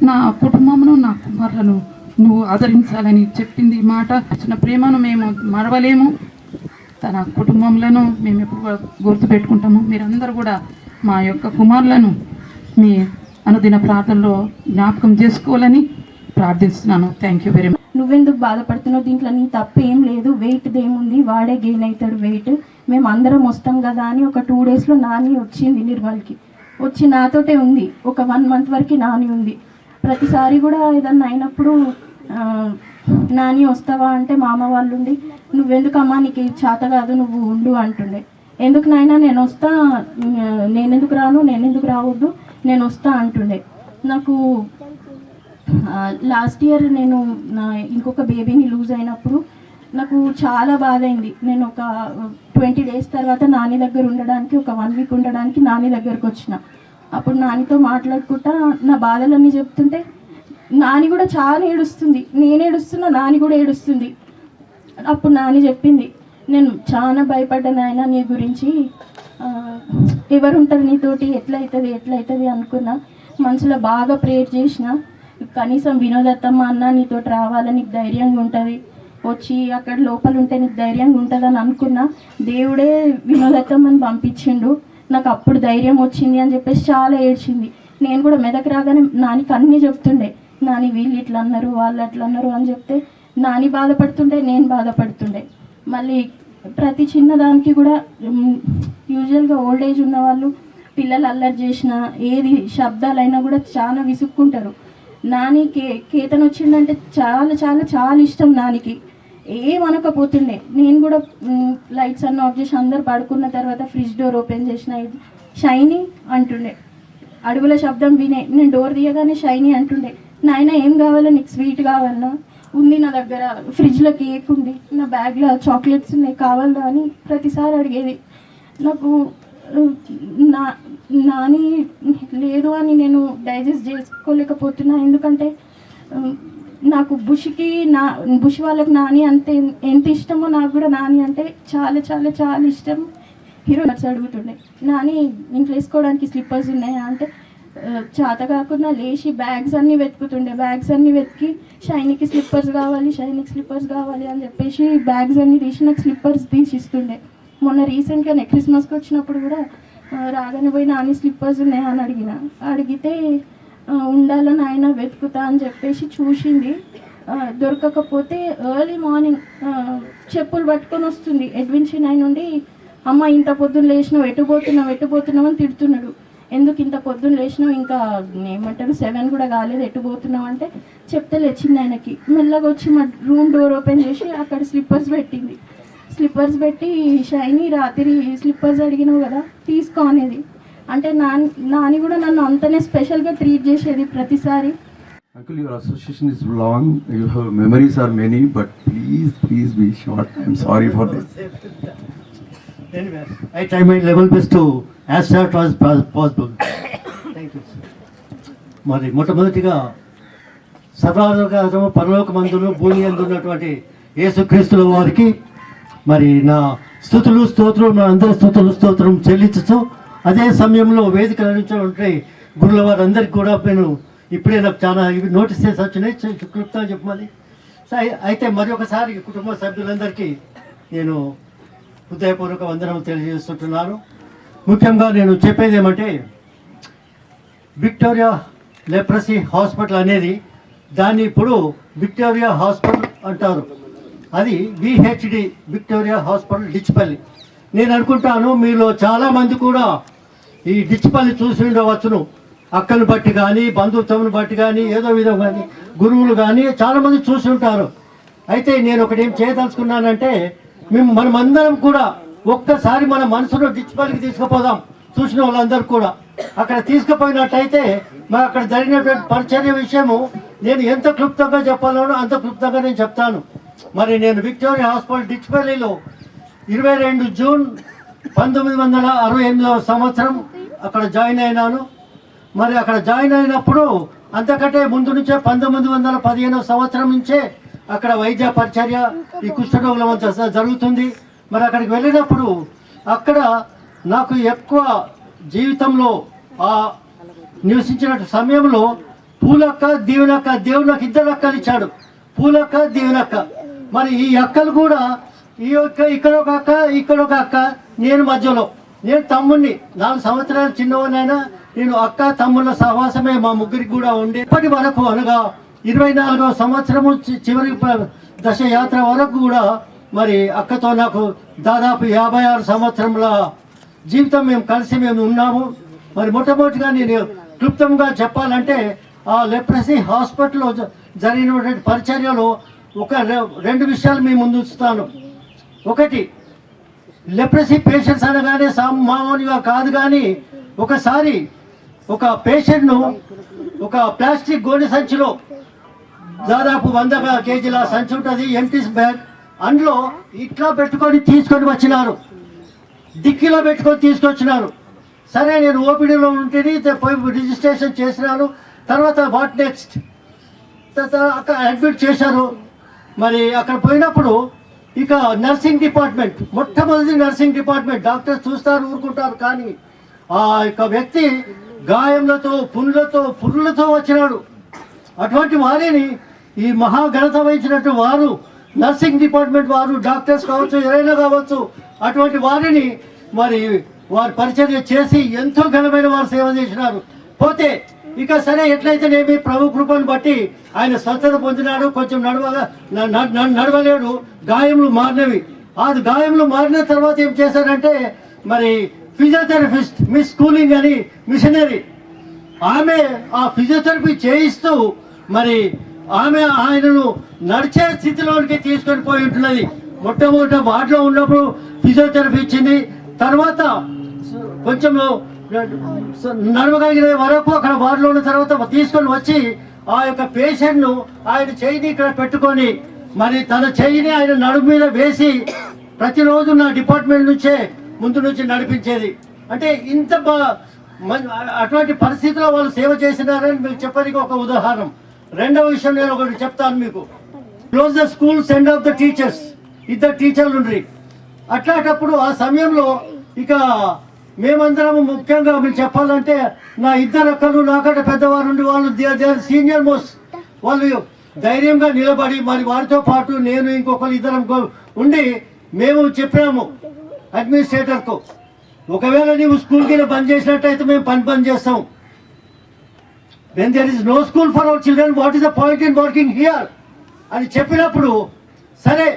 నా కుటుంబమును నా కుమారులను నువ్వు ఆదరించాలని చెప్పింది. ఈ మాట వచ్చిన ప్రేమను మేము మరవలేము. తన కుటుంబంలో మేము ఎప్పుడు గుర్తుపెట్టుకుంటాము. మీరందరూ కూడా మా యొక్క కుమారులను మీ అనుదిన ప్రార్థనలో జ్ఞాపకం చేసుకోవాలని ప్రార్థిస్తున్నాను. Thank you very much. నువ్వెందుకు బాధపడుతున్నావు, దీంట్లో నీ తప్పు ఏం లేదు, వెయిట్ ఏముంది, వాడే గెయిన్ అవుతాడు వెయిట్, మేము అందరం వస్తాం కదా అని ఒక 2 daysలో నాని వచ్చింది నిర్మల్కి. వచ్చి నాతోటే ఉంది, ఒక 1 month వరకు నాని ఉంది. ప్రతిసారి కూడా ఏదన్నా అయినప్పుడు నాని వస్తావా అంటే మా అమ్మ వాళ్ళు ఉండి, నువ్వెందుకమ్మా నీకు చేత కాదు నువ్వు ఉండు అంటుండే. ఎందుకు నాయనా నేను వస్తా, నేనెందుకు రాను, నేనెందుకు రావద్దు, నేను వస్తా అంటుండే. నాకు లాస్ట్ ఇయర్ నేను ఇంకొక బేబీని లూజ్ అయినప్పుడు నాకు చాలా బాధ అయింది. నేను ఒక 20 days తర్వాత నాని దగ్గర ఉండడానికి, ఒక 1 week ఉండడానికి నాని దగ్గరకు వచ్చిన. అప్పుడు నానితో మాట్లాడుకుంటా నా బాధలన్నీ చెప్తుంటే నాని కూడా చాలా ఏడుస్తుంది, నేను ఏడుస్తున్నా, నాని కూడా ఏడుస్తుంది. అప్పుడు నాని చెప్పింది, నేను చాలా భయపడ్డాను ఆయన నీ గురించి, ఎవరుంటారు నీతోటి, ఎట్లయితుంది అనుకున్నా. మనసులో బాగా ప్రేయర్ చేసిన, కనీసం వినోదత్తమ్మ అన్న నీతోటి రావాలని నీకు ధైర్యంగా ఉంటుంది, వచ్చి అక్కడ లోపల ఉంటే నీకు ధైర్యంగా ఉంటుందని అనుకున్నా. దేవుడే వినోదత్తమ్మని పంపించిండు. నాకు అప్పుడు ధైర్యం వచ్చింది అని చెప్పేసి చాలా ఏడ్చింది. నేను కూడా మెదక్ రాగానే నానికి అన్నీ చెప్తుండే, నాని వీళ్ళు ఇట్లా అన్నారు, వాళ్ళు అట్లా అన్నారు అని చెప్తే నాని బాధపడుతుండే, నేను బాధపడుతుండే. మళ్ళీ ప్రతి చిన్నదానికి కూడా యూజువల్గా ఓల్డ్ ఏజ్ ఉన్న వాళ్ళు పిల్లలు అల్లరి చేసినా ఏది శబ్దాలైనా కూడా చాలా విసుక్కుంటారు. నాని కేతన్ వచ్చిందంటే చాలా చాలా చాలా ఇష్టం నానికి. ఏమనకపోతుండే. నేను కూడా లైట్స్ అన్నీ ఆఫ్ చేసి అందరు పడుకున్న తర్వాత ఫ్రిడ్జ్ డోర్ ఓపెన్ చేసిన, షైనీ అంటుండే. అడుగుల శబ్దం వినే నేను డోర్ తీయగానే షైనీ అంటుండే, నాయన ఏం కావాలో నీకు, స్వీట్ కావాలన్నా ఉంది నా దగ్గర, ఫ్రిడ్జ్లో కేక్ ఉంది, నా బ్యాగ్లో చాక్లెట్స్ ఉన్నాయి కావాలా అని ప్రతిసారి అడిగేది. నాకు నాని లేదు అని నేను డైజెస్ట్ చేసుకోలేకపోతున్నా. ఎందుకంటే నాకు బుష్ వాళ్ళకి నాని అంటే ఎంత ఇష్టమో నాకు కూడా నాని అంటే చాలా చాలా చాలా ఇష్టం. హీరోయిన్స్ అడుగుతుండే, నాని ఇంట్లో వేసుకోవడానికి స్లిప్పర్స్ ఉన్నాయా అంటే చేత కాకుండా లేచి బ్యాగ్స్ అన్నీ వెతుకుతుండే. బ్యాగ్స్ అన్నీ వెతికి షైనీకి స్లిప్పర్స్ కావాలి అని చెప్పేసి బ్యాగ్స్ అన్నీ తీసి నాకు స్లిప్పర్స్ తీసిస్తుండే. మొన్న రీసెంట్గానే క్రిస్మస్కి వచ్చినప్పుడు కూడా రాగానే పోయి నాని స్లిప్పర్స్ ఉన్నాయా అని అడిగితే ఉండాలని ఆయన వెతుకుతా అని చెప్పేసి చూసింది. దొరకకపోతే ఎర్లీ మార్నింగ్ చెప్పులు పట్టుకొని వస్తుంది. ఎడ్విన్ చిన్నాయి నుండి, అమ్మ ఇంత పొద్దున్న లేచినావు, ఎట్టుపోతున్నావు అని తిడుతున్నాడు. ఎందుకు ఇంత పొద్దున్న లేచినావు, ఇంకా ఏమంటారు 7 కూడా కాలేదు, ఎట్టుపోతున్నావు అంటే చెప్తే చిన్నాయనకి. మెల్లగా వచ్చి మా రూమ్ డోర్ ఓపెన్ చేసి అక్కడ స్లిప్పర్స్ పెట్టింది. స్లిప్పర్స్ పెట్టి, షైనీ రాత్రి స్లిప్పర్స్ అడిగినావు కదా తీసుకో అనేది. అంటే నాని కూడా నన్ను అంతనే స్పెషల్గా ట్రీట్ చేసేది ప్రతిసారి. Uncle, your association is long. Your memories are many, but please be short. I'm sorry for this. Anyway, I try my level best to as short as possible. Thank you. మరి మొట్టమొదటిగా సర్వాధికారము పరలోకమందును భూమి యందు ఉన్నటువంటి యేసుక్రీస్తుల వారికి మరి నా స్తుతులు స్తోత్రం, నా అందరి స్తుతులు స్తోత్రం చెల్లించచ్చు. అదే సమయంలో వేదికల నుంచి ఉంటే గురుల వారందరికీ కూడా నేను ఇప్పుడే నాకు చాలా నోటీస్ చేసి వచ్చినాయి, క్లుప్తంగా చెప్పమని. అయితే మరి ఒకసారి కుటుంబ సభ్యులందరికీ నేను హృదయపూర్వక వందనం తెలియజేస్తుంటున్నాను. ముఖ్యంగా నేను చెప్పేది ఏమంటే, విక్టోరియా లెప్రసీ హాస్పిటల్ అనేది దాన్ని ఇప్పుడు విక్టోరియా హాస్పిటల్ అంటారు. అది విహెచ్డి విక్టోరియా హాస్పిటల్ డిచ్పల్లి. నేను అనుకుంటాను మీలో చాలామంది కూడా ఈ డిచ్పల్లి చూసి ఉండవచ్చును. అక్కను బట్టి కానీ, బంధుత్వం బట్టి కానీ, ఏదో విధంగా కానీ, గురువులు కానీ చాలామంది చూసి ఉంటారు. అయితే నేను ఒకటి ఏం చేయదలుచుకున్నానంటే, మనమందరం కూడా ఒక్కసారి మన మనసులో డిచ్పల్లికి తీసుకుపోదాం. చూసిన వాళ్ళందరూ కూడా అక్కడ తీసుకుపోయినట్టయితే మరి అక్కడ జరిగినటువంటి పరిచర్య విషయము నేను ఎంత క్లుప్తంగా చెప్పాలనో అంత క్లుప్తంగా నేను చెప్తాను. మరి నేను విక్టోరియా హాస్పిటల్ డిచ్పల్లిలో 22 జూన్ 1968 సంవత్సరం అక్కడ జాయిన్ అయినాను. మరి అక్కడ జాయిన్ అయినప్పుడు అంతకంటే ముందు నుంచే 1915 సంవత్సరం నుంచే అక్కడ వైద్య పరిచర్య ఈ కుష్ఠరోగుల మధ్య జరుగుతుంది. మరి అక్కడికి వెళ్ళినప్పుడు అక్కడ నాకు ఎక్కువ జీవితంలో నివసించిన సమయంలో పూలక్క, దీవెనక్క, దేవుడు నాకు 2 అక్కలు ఇచ్చాడు. పూలక్క, దీవెనక్క. మరి ఈ అక్కలు కూడా ఇక్కడ ఒక అక్క, ఇక్కడ ఒక అక్క, నేను మధ్యలో, నేను తమ్ముడిని, 4 సంవత్సరాలు చిన్నవానైనా నేను అక్క తమ్ముళ్ళ సహవాసమే మా ముగ్గురికి కూడా ఉండే. ఇప్పటి వరకు అనగా 24వ సంవత్సరము చివరి దశ యాత్ర వరకు కూడా మరి అక్కతో నాకు దాదాపు 56 సంవత్సరముల జీవితం మేము కలిసి ఉన్నాము. మరి మొట్టమొదటిగా నేను క్లుప్తంగా చెప్పాలంటే ఆ లెప్రసీ హాస్పిటల్లో జరిగినటువంటి పరిచర్యలో 2 విషయాలు మీ ముందు ఉంచుతాను. ఒకటి, లెప్రసీ పేషెంట్స్ అనగానే మామూలుగా కాదు, కానీ ఒకసారి ఒక పేషెంట్ను ఒక ప్లాస్టిక్ గోనె సంచిలో దాదాపు 100 కేజీల సంచి ఉంటుంది, ఎంటీస్ బ్యాగ్, అందులో ఇట్లా పెట్టుకొని తీసుకొని వచ్చినారు, డిక్కీలో పెట్టుకొని తీసుకొచ్చినారు. సరే నేను ఓపీడీలో ఉంటేనే పోయి రిజిస్ట్రేషన్ చేసినాను. తర్వాత వాట్ నెక్స్ట్ అక్కడ అడ్మిట్ చేశారు. మరి అక్కడ పోయినప్పుడు ఇక నర్సింగ్ డిపార్ట్మెంట్, మొట్టమొదటి నర్సింగ్ డిపార్ట్మెంట్, డాక్టర్స్ చూస్తారు ఊరుకుంటారు, కానీ ఆ యొక్క వ్యక్తి గాయములతో పుర్రులతో వచ్చినాడు. అటువంటి వారిని ఈ మహాఘనత వహించినట్టు వారు నర్సింగ్ డిపార్ట్మెంట్ వారు, డాక్టర్స్ కావచ్చు, ఎవరైనా కావచ్చు, అటువంటి వారిని మరి వారు పరిచర్య చేసి ఎంతో ఘనమైన వారు సేవ చేసినారు. పోతే ఇక సరే ఎట్లయితేనేమి ప్రభు కృపను బట్టి ఆయన స్వచ్ఛత పొందినాడు. కొంచెం నడవలేడు, గాయములు మారినవి. ఆ గాయములు మారిన తర్వాత ఏం చేశారంటే, మరి ఫిజియోథెరపిస్ట్ మిస్ స్కూలింగ్ అని మిషనరీ, ఆమె ఆ ఫిజియోథెరపీ చేయిస్తూ మరి ఆమె ఆయనను నడిచే స్థితిలోనికి తీసుకొని పోయి ఉంటున్నది. మొట్టమొదట వార్డులో ఉన్నప్పుడు ఫిజియోథెరపీ ఇచ్చింది. తర్వాత కొంచెం నడవగలిగిన వరకు అక్కడ వార్డులో ఉన్న తర్వాత తీసుకొని వచ్చి ఆ యొక్క పేషెంట్ను ఆయన చెయ్యిని ఇక్కడ పెట్టుకొని మరి తన చెయ్యిని ఆయన నడుము మీద వేసి ప్రతిరోజు నా డిపార్ట్మెంట్ నుంచే ముందు నుంచి నడిపించేది. అంటే ఇంత అటువంటి పరిస్థితిలో వాళ్ళు సేవ చేసినారని మీకు చెప్పడానికి ఒక ఉదాహరణ. రెండవ విషయం నేను ఒకటి చెప్తాను మీకు. Close the school, send off the teachers. 2 టీచర్లు ఉండ్రి. అట్లాంటప్పుడు ఆ సమయంలో ఇక మేమందరం ముఖ్యంగా మీరు చెప్పాలంటే నా 2 అక్కలు నాకంటే పెద్దవారు ఉండి వాళ్ళు దే ఆర్ సీనియర్ మోస్ట్. వాళ్ళు ధైర్యంగా నిలబడి మరి వారితో పాటు నేను ఇంకొకరు 2 ఉండి మేము చెప్పాము అడ్మినిస్ట్రేటర్కు, ఒకవేళ నీవు స్కూల్కి బంద్ చేసినట్టయితే మేము పని బంద్ చేస్తాం. When there is no school for our children, what is the point in working here అని చెప్పినప్పుడు సరే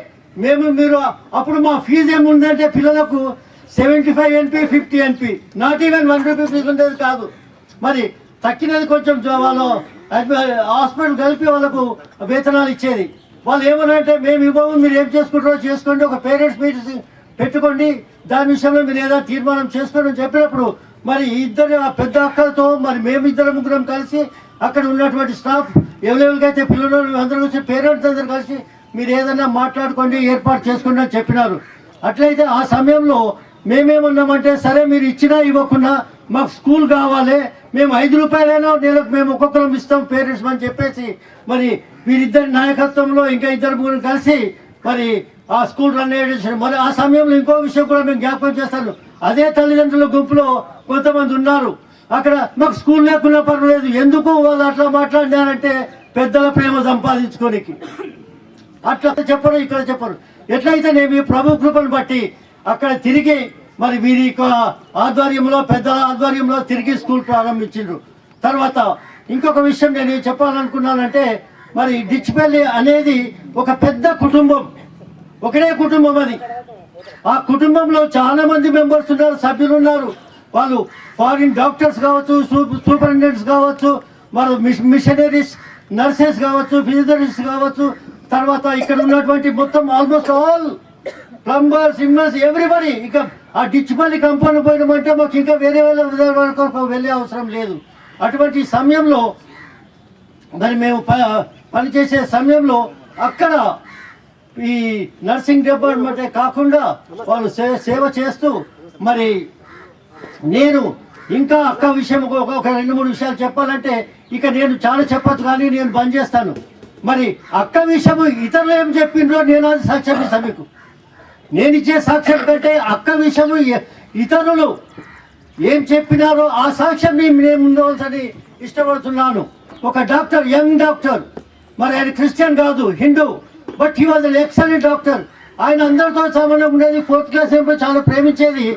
మీరు అప్పుడు మా ఫీజు ఏముందంటే పిల్లలకు 75 NP 50 NP, not even 1 rupee fee ఉండేది కాదు. మరి తక్కినది కొంచెం వాళ్ళు హాస్పిటల్ కలిపి వాళ్ళకు వేతనాలు ఇచ్చేది. వాళ్ళు ఏమన్నారంటే మేము ఇవ్వము, మీరు ఏం చేసుకుంటారో చేసుకోండి, ఒక పేరెంట్స్ మీటింగ్ పెట్టుకోండి, దాని విషయంలో మీరు ఏదో తీర్మానం చేసుకోండి అని చెప్పినప్పుడు మరి 2 పెద్ద అక్కలతో మరి మేము 2 ముగ్గురం కలిసి అక్కడ ఉన్నటువంటి స్టాఫ్ ఎవరెవరికైతే పిల్లలు అందరూ వచ్చి పేరెంట్స్ అందరూ కలిసి మీరు ఏదైనా మాట్లాడుకోండి, ఏర్పాటు చేసుకోండి అని చెప్పినారు. అట్లయితే ఆ సమయంలో మేమేమన్నామంటే, సరే మీరు ఇచ్చినా ఇవ్వకుండా మాకు స్కూల్ కావాలి, మేము 5 రూపాయలైనా నెలకు మేము ఒక్కొక్కరం ఇస్తాం పేరెంట్స్ అని చెప్పేసి మరి వీరిద్దరి నాయకత్వంలో ఇంకా 2-3 కలిసి మరి ఆ స్కూల్ రన్ చేసారు. మరి ఆ సమయంలో ఇంకో విషయం కూడా మేము జ్ఞాపకం చేస్తాను. అదే తల్లిదండ్రుల గుంపులో కొంతమంది ఉన్నారు, అక్కడ మాకు స్కూల్ లేకున్నా పర్వాలేదు, ఎందుకు వాళ్ళు అట్లా మాట్లాడినారంటే పెద్దల ప్రేమ సంపాదించుకోనికి. అట్లా చెప్పరు, ఇక్కడ చెప్పరు. ఎట్లయితే నేను ప్రభు కృపను బట్టి అక్కడ తిరిగి మరి వీరి ఆధ్వర్యంలో, పెద్దల ఆధ్వర్యంలో తిరిగి స్కూల్ ప్రారంభించారు. తర్వాత ఇంకొక విషయం నేను చెప్పాలనుకున్నానంటే, మరి డిచ్పల్లి అనేది ఒక పెద్ద కుటుంబం, ఒకటే కుటుంబం అది. ఆ కుటుంబంలో చాలా మంది మెంబర్స్ ఉన్నారు, సభ్యులు ఉన్నారు. వాళ్ళు ఫారిన్ డాక్టర్స్ కావచ్చు, సూపరింటెండెంట్స్ కావచ్చు, మరి మిషనరీస్, నర్సెస్ కావచ్చు, ఫిజియోథెరపిస్ట్ కావచ్చు, తర్వాత ఇక్కడ ఉన్నటువంటి మొత్తం almost all plumbers, immerse, everybody. ఇక ఆ డిచ్పల్లి కంపౌండ్ పోయినామంటే మాకు ఇంకా వేరే వరకు వెళ్ళే అవసరం లేదు. అటువంటి సమయంలో మరి మేము పనిచేసే సమయంలో అక్కడ ఈ నర్సింగ్ డిపార్ట్మెంటే కాకుండా వాళ్ళు సేవ చేస్తూ, మరి నేను ఇంకా అక్క విషయం ఒక 2-3 విషయాలు చెప్పాలంటే ఇక నేను చాలా చెప్పచ్చు, కానీ నేను బంద్ చేస్తాను. మరి అక్క విషయము ఇతరులు ఏం చెప్పిండ్రో నేను అది సాక్ష్యం ఇస్తాను మీకు. నేను ఇచ్చే సాక్ష్యం కంటే అక్క విషయము ఇతరులు ఏం చెప్పినారో ఆ సాక్ష్యం నేను ఉండవలసని ఇష్టపడుతున్నాను. ఒక డాక్టర్, యంగ్ డాక్టర్, మరి ఆయన క్రిస్టియన్ కాదు, Hindu, but he was an excellent doctor. ఆయన అందరితో సంబంధం ఉండేది, 4th క్లాస్ చాలా ప్రేమించేది.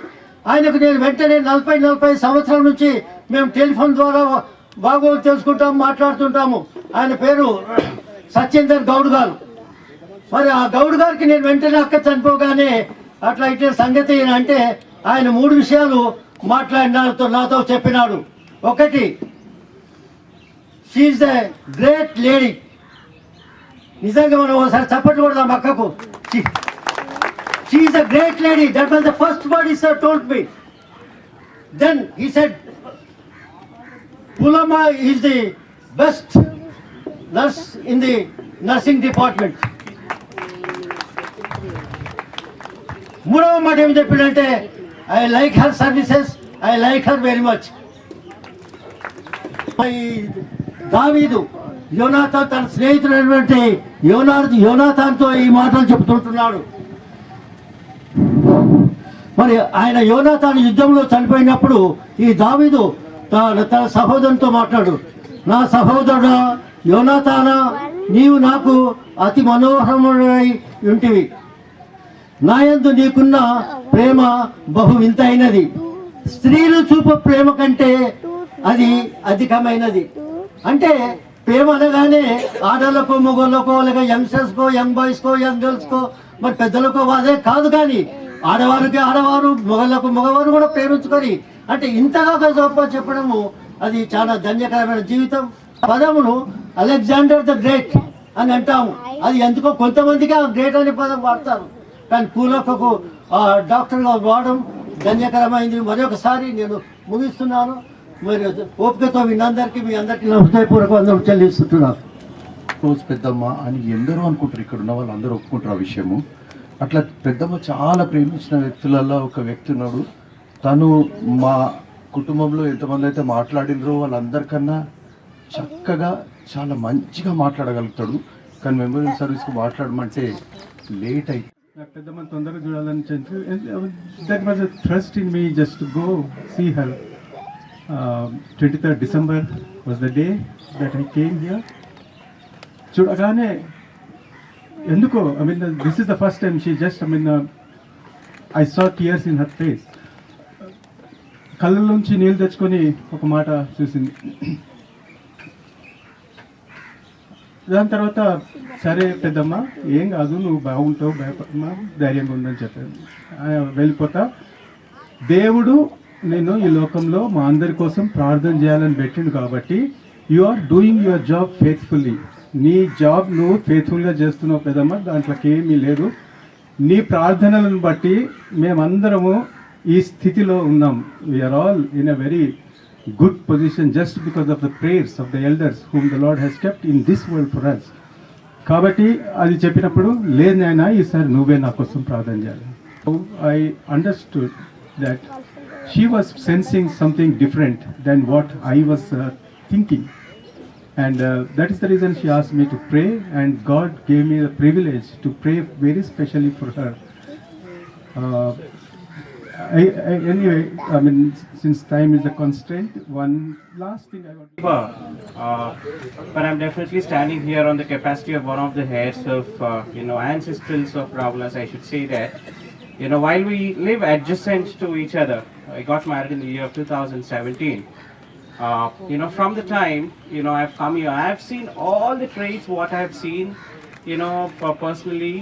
ఆయనకు నేను వెంటనే 40 సంవత్సరాల నుంచి మేము టెలిఫోన్ ద్వారా బాగోలు తెలుసుకుంటాము, మాట్లాడుతుంటాము. ఆయన పేరు సత్యేందర్ గౌడ్ గారు. మరి ఆ గౌడ్ గారికి నేను వెంటనే అక్క చనిపోగానే అట్లా ఇట్లా సంగతి అంటే ఆయన 3 విషయాలు నాతో చెప్పినాడు. ఒకటి, షీఈస్ ఎ గ్రేట్ లేడీ. నిజంగా మనం ఒకసారి చప్పట్లు కొడదాం అక్కకు. She's a great lady. That was the first word he told me. Then he said, Pulama is the best nurse in the nursing department. మూడవ మాట ఏమి చెప్పిందంటే, I like her services, I like her very much. దావీదు యోనాథాన్ తన స్నేహితుడైనటువంటి యోనాథాన్తో ఈ మాటలు చెబుతుంటున్నాడు. మరి ఆయన యోనాథాన్ యుద్ధంలో చనిపోయినప్పుడు ఈ దావీదు తన సహోదరునితో మాట్లాడు, నా సహోదరుడా యోనాథానా, నీవు నాకు అతి మనోహరముడై ఉంటివి, నాయందు నీకున్న ప్రేమ బహు వింతైనది, స్త్రీలు చూపు ప్రేమ కంటే అది అధికమైనది. అంటే ప్రేమ అనగానే ఆడలకు, మగోళ్ళకో, లేక యంగ్స్టర్స్కో, యంగ్ బాయ్స్కో, యంగ్ గర్ల్స్కో, మరి పెద్దలకో అదే కాదు. కానీ ఆడవారికి ఆడవారు, మగళ్ళకు మగవారు కూడా ప్రేమించుకొని, అంటే ఇంతగా గొప్ప చెప్పడము అది చాలా ధన్యకరమైన జీవితం. పదమును అలెగ్జాండర్ ద గ్రేట్ అని అంటాము. అది ఎందుకో కొంతమందికి ఆ గ్రేట్ అనే పదం వాడతారు, కానీ పూలకకు డాక్టర్గా వాడడం ధన్యకరమైంది. మరొకసారి నేను ముగిస్తున్నాను. మరి ఓపికతో విన్నందరికీ మీ అందరికీ నా హృదయపూర్వక వందనం చెల్లిస్తున్నాను. రోజు పెద్దమ్మ అని ఎందరో అనుకుంటారు, ఇక్కడ ఉన్న వాళ్ళు అందరూ ఒప్పుకుంటారు ఆ విషయము. అట్లా పెద్దమ్మ చాలా ప్రేమించిన వ్యక్తులలో ఒక వ్యక్తి ఉన్నాడు. తను మా కుటుంబంలో ఎంతమంది అయితే మాట్లాడినరో వాళ్ళందరికన్నా చక్కగా చాలా మంచిగా మాట్లాడగలుగుతాడు. కానీ మెమోరియల్ సర్వీస్కి మాట్లాడమంటే లేట్ అయి నాకు పెద్దమ్మ తొందరగా చూడాలని that was a trust in me just to go see her. 23rd December was the day that I came here. చూడగానే ఎందుకో this is the first time she just I saw tears in her face. కళ్ళలోంచి నీళ్ళు తెచ్చుకొని ఒక మాట చూసింది. దాని తర్వాత సరే పెద్దమ్మ ఏం కాదు, నువ్వు బాగుంటావు, భయపడమ్మా, ధైర్యంగా ఉందని చెప్పాను. వెళ్ళిపోతా. దేవుడు నేను ఈ లోకంలో మా అందరి కోసం ప్రార్థన చేయాలని పెట్టిండు కాబట్టి you are doing your job faithfully. నీ జాబ్ నువ్వు ఫేత్ఫుల్గా చేస్తున్నావు పెద్దమ్మ, దాంట్లోకి ఏమీ లేదు. నీ ప్రార్థనలను బట్టి మేమందరము ఈ స్థితిలో ఉన్నాం. We are all in a very good position just because of the prayers of the elders whom the Lord has kept in this world for us. కాబట్టి అది చెప్పినప్పుడు లేదు నాయనా ఈసారి నువ్వే నా కోసం ప్రార్థన చేయాలి. I understood that she was sensing something different than what I was thinking. And that is the reason she asked me to pray, and God gave me the privilege to pray very specially for her. Anyway, I mean, since time is a constraint, one last thing I want to... but I'm definitely standing here on the capacity of one of the heads of, ancestrals of Ravalas, I should say that. While we live adjacent to each other, I got married in the year of 2017. From the time, I've come here, I've seen all the traits what I've seen, personally,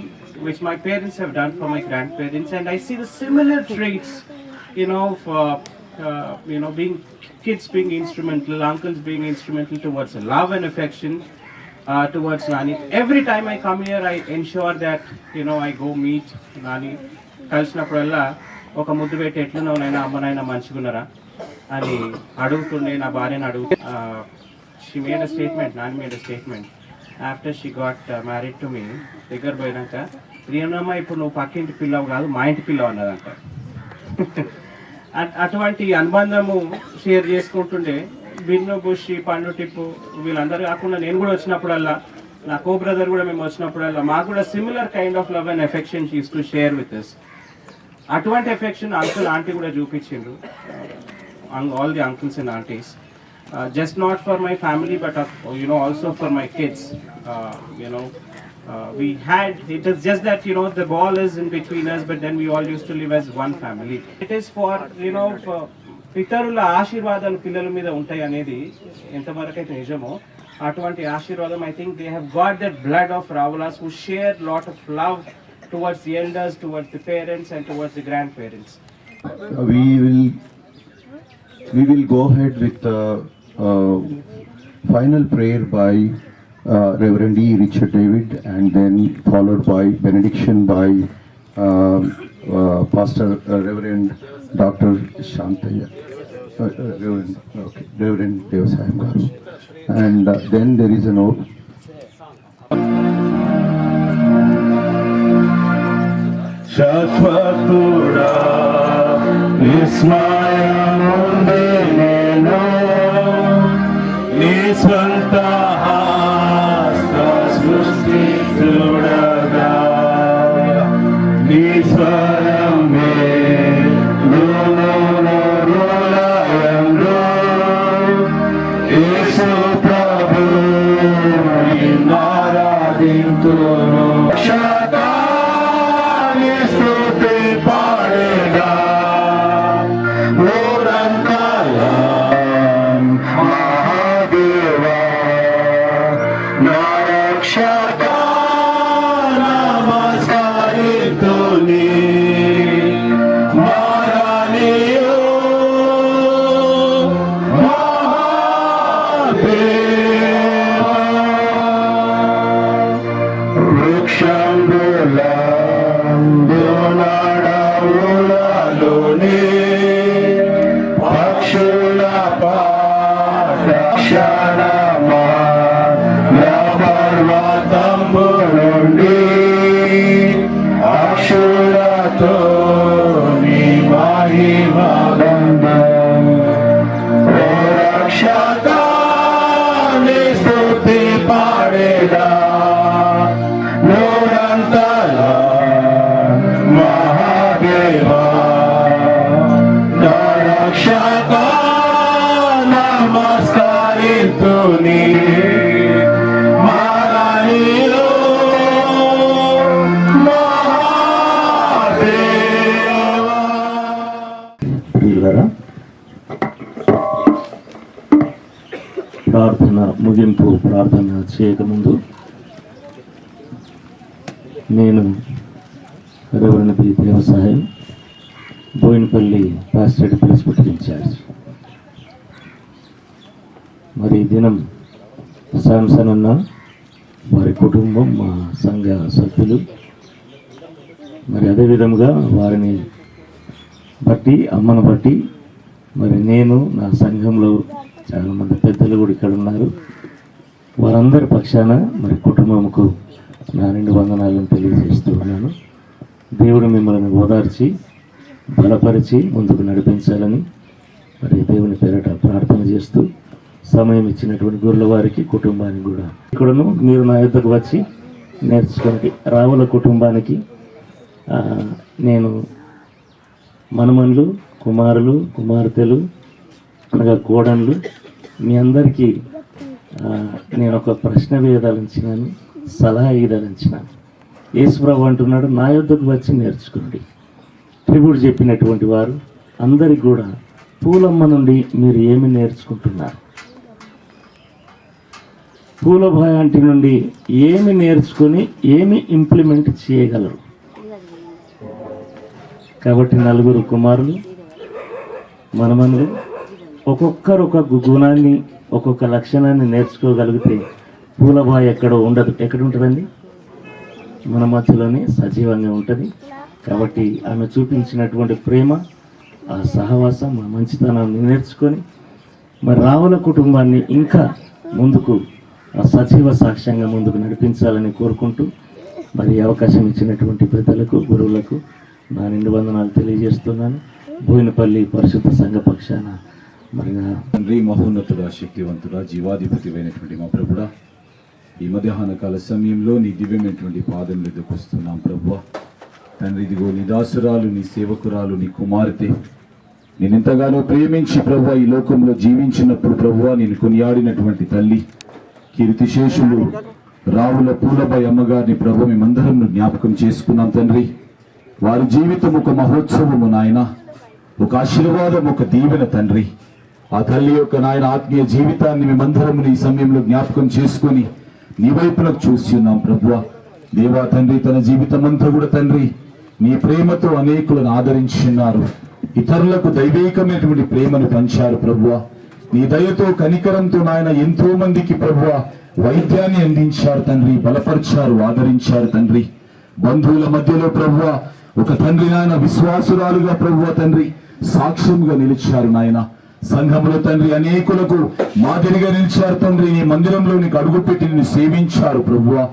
which my parents have done for my grandparents, and I see the similar traits, for, being kids being instrumental, uncles being instrumental towards love and affection towards Nani. Every time I come here, I ensure that, I go meet Nani. కలిసినప్పుడల్లా ఒక ముద్దు పెట్టి ఎట్లున్నావు నైనా అమ్మనైనా మంచిగున్నారా అని అడుగుతుండే నా భార్యను she made a statement, nani made a statement after she got married to me. దగ్గర పోయినాక ప్రియనమ్మ ఇప్పుడు నువ్వు పక్కింటి పిల్లవు కాదు మా ఇంటి పిల్లవు అన్నదంట. అటువంటి అనుబంధము షేర్ చేసుకుంటుండే. బిన్ను బుషి పండు టిప్పు వీళ్ళందరూ కాకుండా నేను కూడా వచ్చినప్పుడల్లా, నా కో బ్రదర్ కూడా మేము వచ్చినప్పుడల్లా మాకు కూడా similar kind of love and affection she uses to share with us. అటువంటి ఎఫెక్షన్ అంకుల్ ఆంటీ కూడా చూపించిండ్రు, all the uncles and aunties, just not for my family but also for my kids. We had, it is just that the ball is in between us, but then we all used to live as one family. It is for పితరుల ఆశీర్వాదాలు పిల్లల మీద ఉంటాయి అనేది ఎంతవరకు అయితే నిజమో అటువంటి ఆశీర్వాదం I think they have got that blood of Ravalas who share lot of love towards the elders, towards the parents and towards the grandparents. We will go ahead with the final prayer by Reverend E. Richard David, and then followed by benediction by Pastor Reverend Dr. Shantaya, Reverend Devasayam Garu, and then there is an oath. Shashwatuda Ismaya Nisvanta hasta srusti sudaga Nisvarame Lunarulayamru Isu Prabhu Inaradintunu Shaka Nistuti Parega Murantalam Mahadeva Narakshaka Namaskarituni Maraniyo Mahadeva Rukshambulam Dunadavulaluni Pakshula Pakshanama Naparvatambulundi Akshulato Nimahimagandam Rakshata Nistuti Pareda Nurantala Mahadeva Narakshaka Namaskarituni Maraniyo Mahadeva. ప్రియులారా, ప్రార్థన ముగింపు ప్రార్థన చేయకముందు నేను reverend P. Devasayam, Boinapalli pastorate presbyter in-charge. మరి ఈ దినం శాంసన్ అన్న వారి కుటుంబం, మా సంఘ సభ్యులు, మరి అదేవిధంగా వారిని బట్టి, అమ్మను బట్టి మరి నేను నా సంఘంలో చాలామంది పెద్దలు కూడా ఇక్కడ ఉన్నారు, వారందరి పక్షాన మరి కుటుంబంకు నా నిండు వందనాలను తెలియజేస్తూ ఉన్నాను. దేవుడు మిమ్మల్ని ఓదార్చి బలపరిచి ముందుకు నడిపించాలని మరి దేవుని పేరట ప్రార్థన చేస్తూ సమయం ఇచ్చినటువంటి గురుల వారికి కుటుంబానికి కూడా ఇక్కడను మీరు నా యొద్దకు వచ్చి నేర్చుకోండి. రావుల కుటుంబానికి నేను మనమన్లు, కుమారులు, కుమార్తెలు అనగా కోడన్లు మీ అందరికీ నేను ఒక ప్రశ్న వేయదలించినాను, సలహా ఇవ్వదలించినాను. యేసుప్రభు అంటున్నాడు, నా యొద్దకు వచ్చి నేర్చుకోండి. త్రిపుడు చెప్పినటువంటి వారు అందరికి కూడా పూలమ్మ నుండి మీరు ఏమి నేర్చుకుంటున్నారు, పూలభాయ్ ఆంటీ నుండి ఏమి నేర్చుకొని ఏమి ఇంప్లిమెంట్ చేయగలరు. కాబట్టి నలుగురు కుమారులు మనమనులు ఒక్కొక్కరు ఒక్కొక్క గుణాన్ని ఒక్కొక్క లక్షణాన్ని నేర్చుకోగలిగితే పూలభాయ్ ఎక్కడో ఉండదు. ఎక్కడ ఉంటుందండి? మన మధ్యలోనే సజీవంగా ఉంటుంది. కాబట్టి ఆమె చూపించినటువంటి ప్రేమ, ఆ సహవాసం, ఆ మంచితనాన్ని నేర్చుకొని మరి రావుల కుటుంబాన్ని ఇంకా ముందుకు ఆ సజీవ సాక్ష్యంగా ముందుకు నడిపించాలని కోరుకుంటూ మరి అవకాశం ఇచ్చినటువంటి పెద్దలకు, గురువులకు నా నిండు వందనాలు తెలియజేస్తున్నాను. బోయినపల్లి పరిశుద్ధ సంఘ పక్షాన మరి తండ్రి, మహోన్నతుడా, శక్తివంతుడా, జీవాధిపతి అయినటువంటి మా ప్రభుడా, ఈ మధ్యాహ్న కాల సమయంలో నీ దివ్యమైనటువంటి పాదం మీదకు వస్తున్నాం ప్రభువా. తండ్రి, ఇదిగో నీ దాసురాలు, నీ సేవకురాలు, నీ కుమార్తె నేను ఎంతగానో ప్రేమించి ప్రభువా ఈ లోకంలో జీవించినప్పుడు ప్రభువా నేను కొనియాడినటువంటి తల్లి కీర్తిశేషులు రావుల పూలబాయి అమ్మగారిని ప్రభు మేమందరం జ్ఞాపకం చేసుకున్నాం తండ్రి. వారి జీవితం ఒక మహోత్సవము నాయన, ఒక ఆశీర్వాదం, ఒక దీవెన తండ్రి. ఆ తల్లి యొక్క నాయన ఆత్మీయ జీవితాన్ని మేమందరం ఈ సమయంలో జ్ఞాపకం చేసుకొని నీ వైపునకు చూసి ఉన్నాం ప్రభువా. దేవా తండ్రి, తన జీవితం అంతా కూడా తండ్రి నీ ప్రేమతో అనేకులను ఆదరించున్నారు, ఇతరులకు దైవికమైనటువంటి ప్రేమను పంచారు ప్రభువా. నీ దయతో కనికరంతో నాయన ఎంతో మందికి ప్రభువా వైద్యాన్ని అందించారు తండ్రి, బలపరిచారు, ఆదరించారు తండ్రి. బంధువుల మధ్యలో ప్రభువా ఒక తండ్రి నాయన విశ్వాసురాలుగా ప్రభువా తండ్రి సాక్ష్యంగా నిలిచారు నాయన. సంఘంలో తండ్రి అనేకులకు మాదిరిగా నిలిచారు తండ్రి. నీ మందిరంలో నీకు అడుగుపెట్టి నిన్ను సేవించారు ప్రభువా.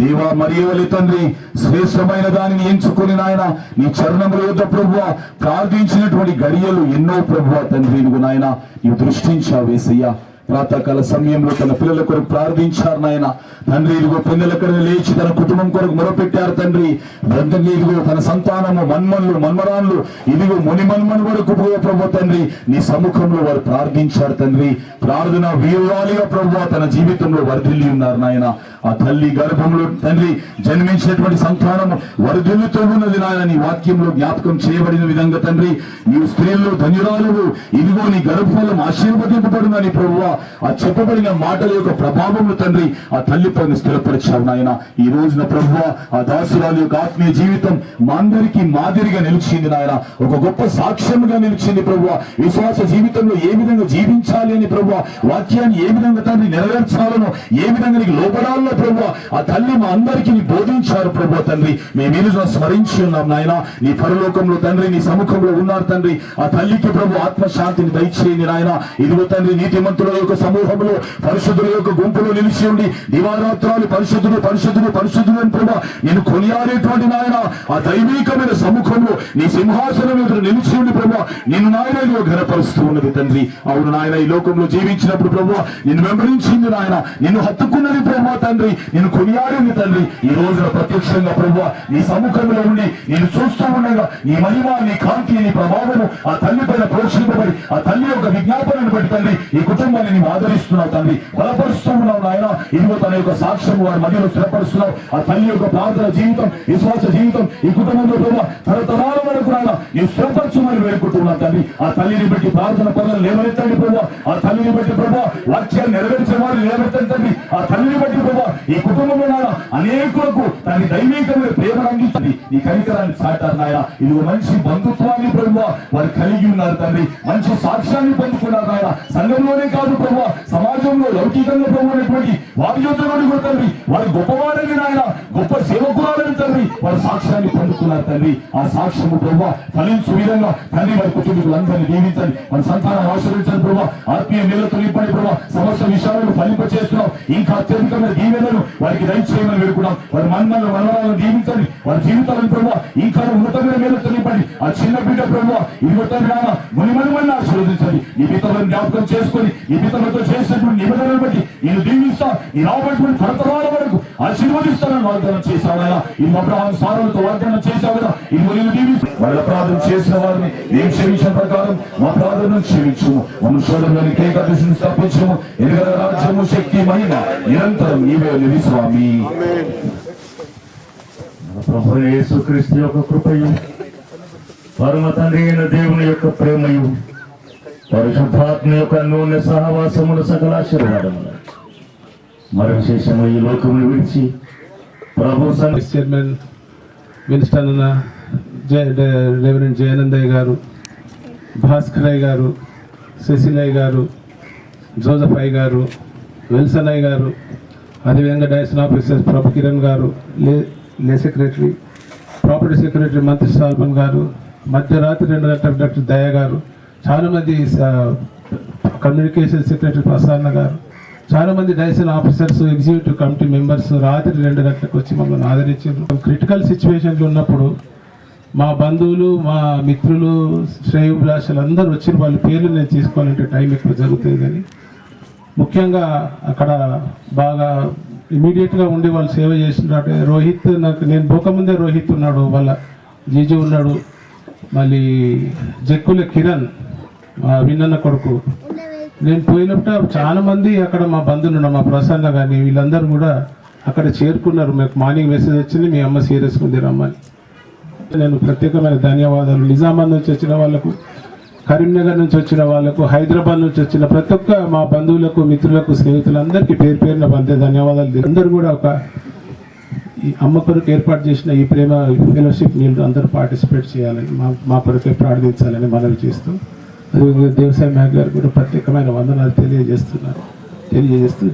దేవా మరియవలి తండ్రి శ్రేష్టమైన దానిని ఎంచుకొని నాయన నీ చరణముల యొద్ద ప్రభువా ప్రార్థించినటువంటి గడియలు ఎన్నో ప్రభువా తండ్రి. ఇదిగో నాయన నీవు దృష్టించావు యేసయ్యా. ప్రాతకాల సమయంలో తన పిల్లల కొరకు ప్రార్థించారు నాయన తండ్రి. ఇదిగో పిల్లలక్కడ లేచి తన కుటుంబం కొరకు మొరపెట్టారు తండ్రి. తండ్రి ఇదిగో తన సంతానము మన్మన్లు, మన్మరాన్లు, ఇదిగో ముని మన్మను వరకు ప్రభు తండ్రి నీ సముఖంలో వారు ప్రార్థించారు తండ్రి. ప్రార్థన వీరురాలిగా ప్రభువా తన జీవితంలో వర్ధిల్లి ఉన్నారు నాయన. ఆ తల్లి గర్భంలో తండ్రి జన్మించినటువంటి సంతానము వర్ధిల్లుతూ ఉన్నది నాయన. నీ వాక్యంలో జ్ఞాపకం చేయబడిన విధంగా తండ్రి నీవు స్త్రీల్లో ధన్యురాలువు, ఇదిగో నీ గర్భఫలం ఆశీర్వదింపబడునని ప్రభువా ఆ చెప్పబడిన మాటల యొక్క ప్రభావములు తండ్రి ఆ తల్లి పైన స్థిరపరిచావు నాయన. ఈ రోజున ప్రభువా ఆ దాసురాలు యొక్క ఆత్మీయ జీవితం మా అందరికీ మాదిరిగా నిలిచింది నాయన. ఒక గొప్ప సాక్ష్యంగా నిలిచింది ప్రభువా. విశ్వాస జీవితంలో ఏ విధంగా జీవించాలి అని ప్రభువా, వాక్యాన్ని ఏ విధంగా తండ్రి నెరవేర్చాలను, ఏ విధంగా నీకు లోపడాలో ప్రభువా ఆ తల్లి మా అందరికీ బోధించారు ప్రభువా తండ్రి. మేము ఈ రోజున స్మరించి ఉన్నాం నాయన. నీ పరలోకంలో తండ్రి నీ సముఖంలో ఉన్నారు తండ్రి. ఆ తల్లికి ప్రభు ఆత్మశాంతిని దయచేయండి నాయన. ఇదిగో తండ్రి నీతిమంతుల యొక్క సమూహంలో పరిశుద్ధుల యొక్క గుంపులో నిలిచి ఉండి దివారాత్రాలు పరిశుద్ధుడు పరిశుద్ధుడు పరిశుద్ధుడు అని ప్రభా నేను కొనియాడేటువంటి నాయన ఆ దైవికమైన సముఖంలో నీ సింహాసనం ఎదురు నిలిచి ఉండి ప్రభా నిన్ను నాయన ఘనపరుస్తూ ఉన్నది తండ్రి. అవును నాయన, ఈ లోకంలో జీవించినప్పుడు ప్రభు నిన్ను వెంబడించింది నాయన, నిన్ను హత్తుకున్నది ప్రభా తండ్రి, నిన్ను కొనియాడింది తండ్రి. ఈ రోజున ప్రత్యక్షంగా ప్రభు నీ సముఖంలో ఉండి నేను చూస్తూ ఉండగా నీ మహిమ, నీ కాంతి, నీ ప్రభావము ఆ తల్లి పైన ప్రోక్షింపబడి ఆ తల్లి యొక్క విజ్ఞాపనను బట్టి తండ్రి ఈ కుటుంబాన్ని నీవు ఆదరిస్తున్నావు తండ్రి, బలపరుస్తూ ఉన్నావు నాయన. ఇదిగో తన యొక్క సాక్ష్యం వారి మధ్యలో స్థిరపరుస్తున్నావు. ఆ తల్లి యొక్క ప్రార్థన జీవితం, విశ్వాస జీవితం ఈ కుటుంబంలో ప్రభు తరతరాల వరకు నాయన నీవు స్థిరపరచుమని వేడుకుంటున్నావు తండ్రి. ఆ తల్లిని బట్టి ప్రార్థన పనులు లేవనెత్తండి ప్రభు. ఆ తల్లిని బట్టి ప్రభు వాక్యాన్ని నెరవేర్చే వారిని నిలబెట్టండి తండ్రి. ఆ తల్లిని బట్టి ప్రభు ఈ కుటుంబంలో నాయన అనేకులకు తండ్రి దైవికమైన ప్రేమను అందించి నీ కనికరాన్ని చాటారు నాయన. ఇది మంచి బంధుత్వాన్ని ప్రభువా వారు కలిగి ఉన్నారు తండ్రి. మంచి సాక్ష్యాన్ని పొందుకున్నారు నాయన. సంఘంలోనే కాదు ప్రభువా, సమాజంలో లౌకికంగా ప్రభుత్వటువంటి వారి యుద్ధంలోని కూడా తండ్రి వారు గొప్పవారని నాయన, గొప్ప సేవకురాలని తండ్రి వారు సాక్ష్యాన్ని పొందుకున్నారు తండ్రి. ఆ సాక్ష్యము ప్రభువా ఫలించు విధంగా తండ్రి వారి కుటుంబీకులందరినీ దీవించండి, మన సంతానం ఆశీర్వదించండి ప్రభావ. ఆత్మీయ మేలతో నింపండి ప్రభావ. సమస్త విషయాలను ఫలింప చేస్తున్నాం. ఇంకా అత్యధికమైన దీవెనలను వారికి దయచేయమని వేడుకున్నాం. వారి మనవరాలను దీవించండి, వారి జీవితాలను ప్రభావ ఇంకా ఉన్నతమైన మేలతో నింపండి. ఆ చిన్న బిడ్డ ప్రభావ మునిమని ఆశీర్వదించండి. ఈ పితలను జ్ఞాపకం చేసుకొని ఈ పితలతో చేసినటువంటి నిబంధనలను బట్టి నేను దీవిస్తా. ఈ రాబట్టుకుని తరతరాల వరకు ఆశీర్వదిస్తానని వాగ్దానం చేశావా. ఈ అబ్రహాము సారాలతో వాగ్దానం చేశావుగా. ఇది నేను దీవిస్తూ వాళ్ళ అపరాధం చేసిన వారిని నేను క్షమించిన ప్రకారం మా ప్రార్థనను క్షమించుము. మనుషులని కేకదృష్టిని స్థాపించము. ఎదుగల రాజ్యము శక్తి మహిమ నిరంతరం నీవే స్వామి. ప్రభు యేసుక్రీస్తు యొక్క కృపయు పరమ తండ్రి అయిన దేవుని యొక్క ప్రేమయు పరిశుద్ధాత్మ యొక్క నూనె సహవాసములు సకల ఆశీర్వాదములు మరి విశేషము ఈ లోకమును విడిచి ప్రభు చైర్మన్ విన్స్టన్ రెవరెండ్ జయానందయ్య గారు, భాస్కరయ్య గారు, శశిలయ్య గారు, జోసఫ్ అయ్య గారు, విల్సన్ అయ్య గారు, అదేవిధంగా డైరెక్షన్ ఆఫీసర్ ప్రభు కిరణ్ గారు, లే సెక్రటరీ ప్రాపర్టీ సెక్రటరీ మంత్రి సాల్మన్ గారు, మధ్యరాత్రి 2 గంటలకు డాక్టర్ దయ గారు, చాలామంది కమ్యూనికేషన్ సెక్రటరీ ప్రసన్న గారు, చాలామంది direction officers, executive committee members రాత్రి 2 గంటలకు వచ్చి మమ్మల్ని ఆదరించారు. క్రిటికల్ సిచ్యువేషన్లు ఉన్నప్పుడు మా బంధువులు, మా మిత్రులు, శ్రేయోభిలాషులు అందరూ వచ్చిన వాళ్ళ పేర్లు నేను తీసుకోవాలంటే టైం ఎక్కువ జరుగుతుంది. కానీ ముఖ్యంగా అక్కడ బాగా ఇమీడియట్గా ఉండి వాళ్ళు సేవ చేస్తున్నట్టు రోహిత్, నాకు నేను పోకముందే రోహిత్ ఉన్నాడు, వాళ్ళ జీజు ఉన్నాడు, మళ్ళీ జక్కుల కిరణ్ విన్నన్న కొడుకు. నేను పోయినప్పుడు చాలా మంది అక్కడ మా బంధువులు ఉన్నారు, మా ప్రసన్న కానీ వీళ్ళందరూ కూడా అక్కడ చేరుకున్నారు. మాకు మార్నింగ్ మెసేజ్ వచ్చింది, మీ అమ్మ సీరియస్గా ఉంది రమ్మని. నేను ప్రత్యేకమైన ధన్యవాదాలు నిజామాబాద్ నుంచి వచ్చిన వాళ్ళకు, కరీంనగర్ నుంచి వచ్చిన వాళ్ళకు, హైదరాబాద్ నుంచి వచ్చిన ప్రతి ఒక్క మా బంధువులకు, మిత్రులకు, స్నేహితులందరికీ పేరు పేరున బందే ధన్యవాదాలు. అందరూ కూడా ఒక ఈ అమ్మ కొరకు ఏర్పాటు చేసిన ఈ ప్రేమ ఫెలోషిప్ మీరు అందరూ పార్టిసిపేట్ చేయాలని, మా కొరకే ప్రార్థించాలని మనవి చేస్తూ, అదేవిధంగా దేవసాయి నాయక్ గారు కూడా ప్రత్యేకమైన వందనాలు తెలియజేస్తూ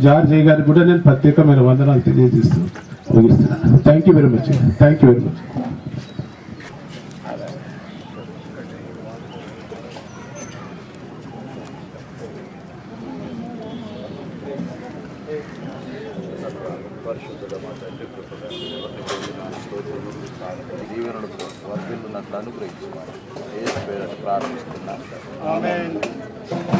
జార్జ్ అయ్య గారికి కూడా నేను ప్రత్యేకమైన వందనాలు తెలియజేస్తూ ముగిస్తున్నాను. Thank you very much. Thank you very much. అనుగ్రహించుకోవాలి. ప్రార్థిస్తున్నాను.